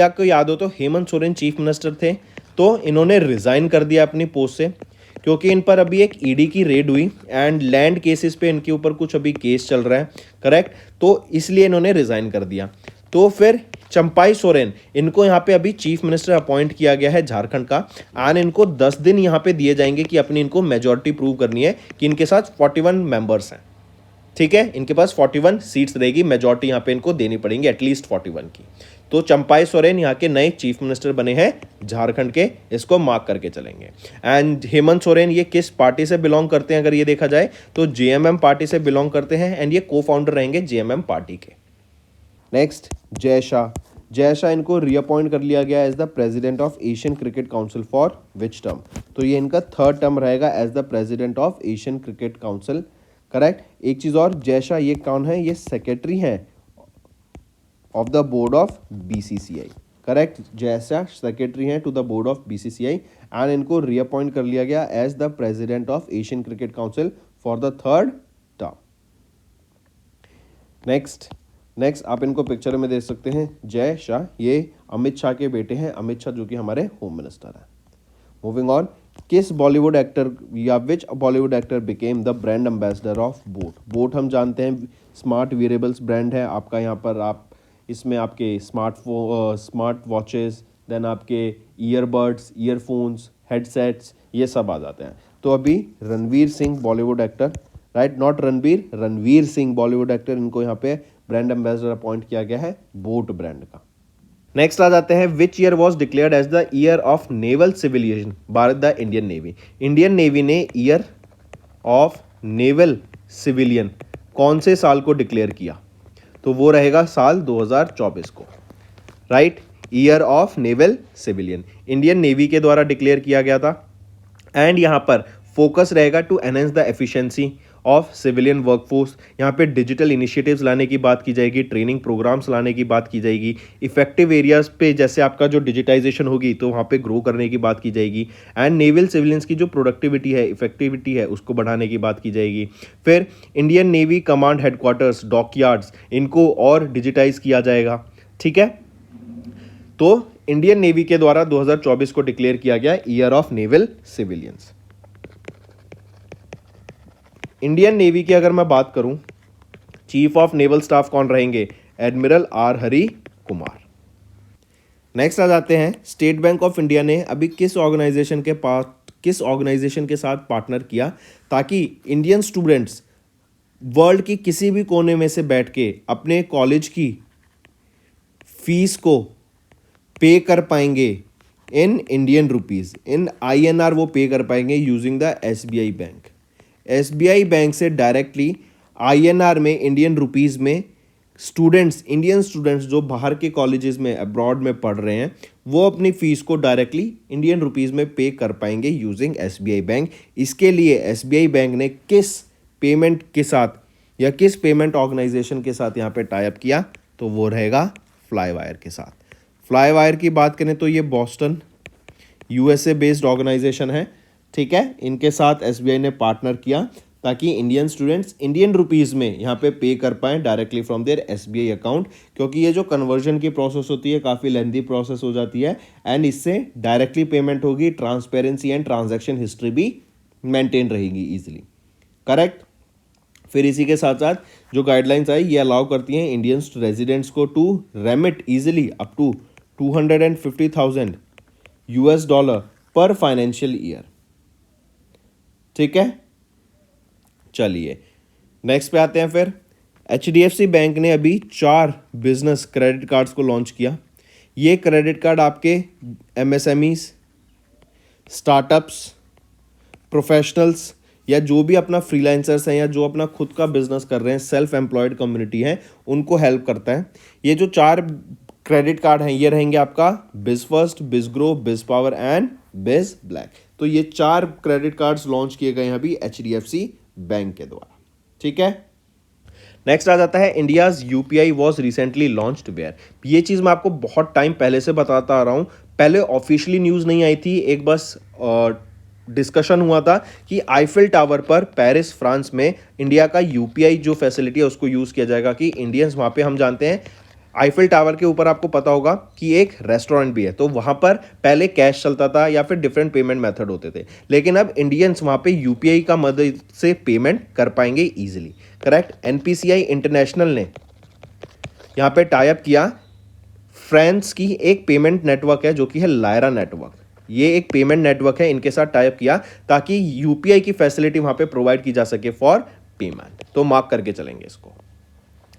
आपको याद हो तो हेमंत सोरेन चीफ मिनिस्टर थे, तो इन्होंने रिजाइन कर दिया अपनी पोस्ट से क्योंकि इन पर अभी एक ED की रेड हुई एंड लैंड केसेस पे इनके ऊपर कुछ अभी केस चल रहा है, करेक्ट। तो इसलिए इन्होंने रिजाइन कर दिया। तो फिर चंपाई सोरेन, इनको यहाँ पे अभी चीफ मिनिस्टर अपॉइंट किया गया है झारखंड का एंड इनको 10 दिन यहाँ पे दिए जाएंगे कि अपनी इनको मेजॉरिटी प्रूव करनी है कि इनके साथ 41 मेंबर्स हैं, ठीक है। इनके पास 41 सीट्स रहेगी, मेजॉरिटी यहाँ पे इनको देनी पड़ेंगी एटलीस्ट 41 की। तो चंपाई सोरेन यहाँ के नए चीफ मिनिस्टर बने हैं झारखंड के, इसको मार्क करके चलेंगे। एंड हेमंत सोरेन ये किस पार्टी से बिलोंग करते हैं अगर ये देखा जाए तो JMM पार्टी से बिलोंग करते हैं एंड ये को-फाउंडर रहेंगे JMM पार्टी के। नेक्स्ट जय शाह इनको रीअपॉइंट कर लिया गया as the president of Asian cricket council for which term? तो ये इनका 3rd टर्म रहेगा as the president of Asian cricket Council, correct. एक चीज़ और, जय शाह ये कौन है? ये सेक्रेटरी हैं of the board of BCCI. Correct, Jay Shah secretary हैं to the board of BCCI and इनको रीअपॉइंट कर लिया गया as the president of Asian cricket council for the third term. Next आप इनको पिक्चर में देख सकते हैं, जय शाह ये अमित शाह के बेटे हैं, अमित शाह जो कि हमारे होम मिनिस्टर हैं। मूविंग ऑन, किस बॉलीवुड एक्टर या which Bollywood actor became the brand ambassador of boAt? BoAt हम जानते हैं स्मार्ट वेरेबल्स ब्रांड है आपका। यहाँ पर आप इसमें आपके स्मार्ट वॉचेस, देन आपके ईयरबड्स, ईयरफोन्स, हेडसेट्स, ये सब आ जाते हैं। तो अभी Ranveer Singh Bollywood actor, right, not Ranbir, Ranveer Singh Bollywood actor, इनको यहाँ पे ब्रांड एम्बेसडर अपॉइंट किया गया है बोट ब्रांड का। नेक्स्ट आ जाते हैं, which year was declared as the year of naval civilian by the Indian navy? Indian navy ने ईयर ऑफ नेवल सिविलियन कौन से साल को डिक्लेयर किया? तो वो रहेगा साल 2024 को, right. Year of naval civilian Indian navy के द्वारा डिक्लेयर किया गया था। एंड यहाँ पर फोकस रहेगा to enhance the efficiency of civilian workforce. यहाँ पे डिजिटल इनिशिएटिव्स लाने की बात की जाएगी, ट्रेनिंग प्रोग्राम्स लाने की बात की जाएगी, इफेक्टिव एरियाज पे जैसे आपका जो डिजिटाइजेशन होगी तो वहाँ पे ग्रो करने की बात की जाएगी। एंड नेवल सिविलियंस की जो प्रोडक्टिविटी है, इफेक्टिविटी है, उसको बढ़ाने की बात की जाएगी। फिर Indian navy command headquarters, dockyards, इनको और डिजिटाइज किया जाएगा, ठीक है। तो इंडियन नेवी के द्वारा 2024 को डिक्लेयर किया गया year of naval civilians. Indian navy की अगर मैं बात करूं, चीफ ऑफ नेवल स्टाफ कौन रहेंगे? Admiral R Hari Kumar. Next आ जाते हैं, स्टेट बैंक ऑफ इंडिया ने अभी किस ऑर्गेनाइजेशन के साथ पार्टनर किया ताकि इंडियन स्टूडेंट्स वर्ल्ड की किसी भी कोने में से बैठ के अपने कॉलेज की फीस को पे कर पाएंगे in Indian rupees, in INR वो पे कर पाएंगे using the SBI bank. SBI bank से डायरेक्टली INR में, इंडियन रुपीज़ में इंडियन स्टूडेंट्स जो बाहर के कॉलेजेस में, अब्रॉड में पढ़ रहे हैं, वो अपनी फ़ीस को डायरेक्टली इंडियन रुपीज़ में पे कर पाएंगे यूजिंग SBI बैंक। इसके लिए SBI बैंक ने किस पेमेंट के साथ या किस पेमेंट ऑर्गेनाइजेशन के साथ यहाँ पे टाई अप किया? तो वो रहेगा फ्लाईवायर के साथ। फ्लाईवायर की बात करें तो ये बॉस्टन USA बेस्ड ऑर्गेनाइजेशन है, ठीक है। इनके साथ SBI ने पार्टनर किया ताकि इंडियन स्टूडेंट्स इंडियन रुपीज़ में यहाँ पे पे कर पाएँ directly from their SBI account, क्योंकि ये जो कन्वर्जन की प्रोसेस होती है काफ़ी लेंथी प्रोसेस हो जाती है एंड इससे डायरेक्टली पेमेंट होगी, ट्रांसपेरेंसी एंड ट्रांजैक्शन हिस्ट्री भी मेंटेन रहेगी ईजिली, करेक्ट। फिर इसी के साथ साथ जो गाइडलाइंस आई ये अलाउ करती हैं इंडियन रेजिडेंट्स को to remit easily up to $250,000 per financial year, ठीक है। चलिए नेक्स्ट पे आते हैं। फिर HDFC बैंक ने अभी 4 बिजनेस क्रेडिट कार्ड्स को लॉन्च किया। ये क्रेडिट कार्ड आपके MSMEs, स्टार्टअप्स, प्रोफेशनल्स या जो भी अपना फ्रीलांसर्स हैं या जो अपना खुद का बिजनेस कर रहे हैं, सेल्फ एम्प्लॉयड कम्युनिटी है, उनको हेल्प करता है। ये जो 4 क्रेडिट कार्ड हैं ये रहेंगे आपका बिज फर्स्ट, बिज ग्रो, बिज पावर एंड बिज ब्लैक। तो ये 4 क्रेडिट कार्ड्स लॉन्च किए गए हैं अभी HDFC बैंक के द्वारा, ठीक है। नेक्स्ट आ जाता है, India's UPI was recently launched where. ये चीज़ मैं आपको बहुत टाइम पहले से बताता आ रहा हूँ, पहले ऑफिशियली न्यूज़ नहीं आई थी, एक बस डिस्कशन हुआ था कि आईफिल टावर पर पेरिस फ्रांस में इंडिया का UPI जो फैसिलिटी है उसको यूज़ किया जाएगा कि इंडियंस वहाँ पे, हम जानते हैं आईफिल टावर के ऊपर आपको पता होगा कि एक रेस्टोरेंट भी है, तो वहाँ पर पहले कैश चलता था या फिर डिफरेंट पेमेंट मेथड होते थे, लेकिन अब इंडियंस वहाँ पे UPI का मदद से पेमेंट कर पाएंगे ईजिली, करेक्ट। NPCI इंटरनेशनल ने यहाँ पे टाई अप किया, फ्रांस की एक पेमेंट नेटवर्क है जो कि है लायरा नेटवर्क, ये एक पेमेंट नेटवर्क है, इनके साथ टाई अप किया ताकि UPI की फैसिलिटी वहाँ पे प्रोवाइड की जा सके फॉर पेमेंट, तो मार्क करके चलेंगे इसको।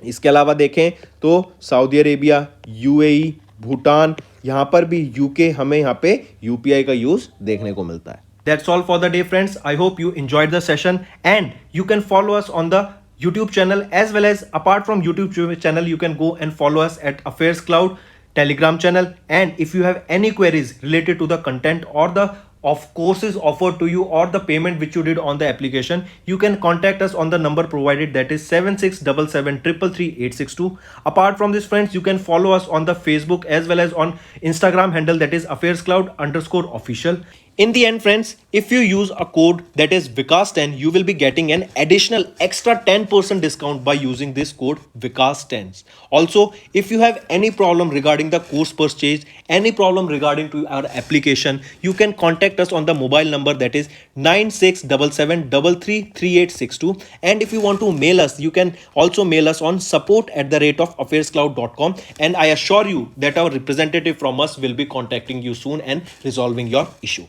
इसके अलावा देखें तो सऊदी अरेबिया, UAE, भूटान, यहाँ पर भी UK, हमें यहाँ पे UPI का यूज देखने को मिलता है। That's all for the day, friends. I hope you enjoyed the session and you can follow us on the YouTube channel as well as apart from YouTube channel, you can go and follow us at Affairs Cloud Telegram channel. And if you have any queries related to the content or the of courses offered to you or the payment which you did on the application, you can contact us on the number provided, that is 7677333862. Apart from this friends, you can follow us on the Facebook as well as on Instagram handle, that is affairscloud_official. In the end friends, if you use a code that is Vikas10, you will be getting an additional extra 10% discount by using this code Vikas10. Also, if you have any problem regarding the course purchase, any problem regarding to our application, you can contact us on the mobile number, that is 9677333862. And if you want to mail us, you can also mail us on support@affairscloud.com, and I assure you that our representative from us will be contacting you soon and resolving your issue.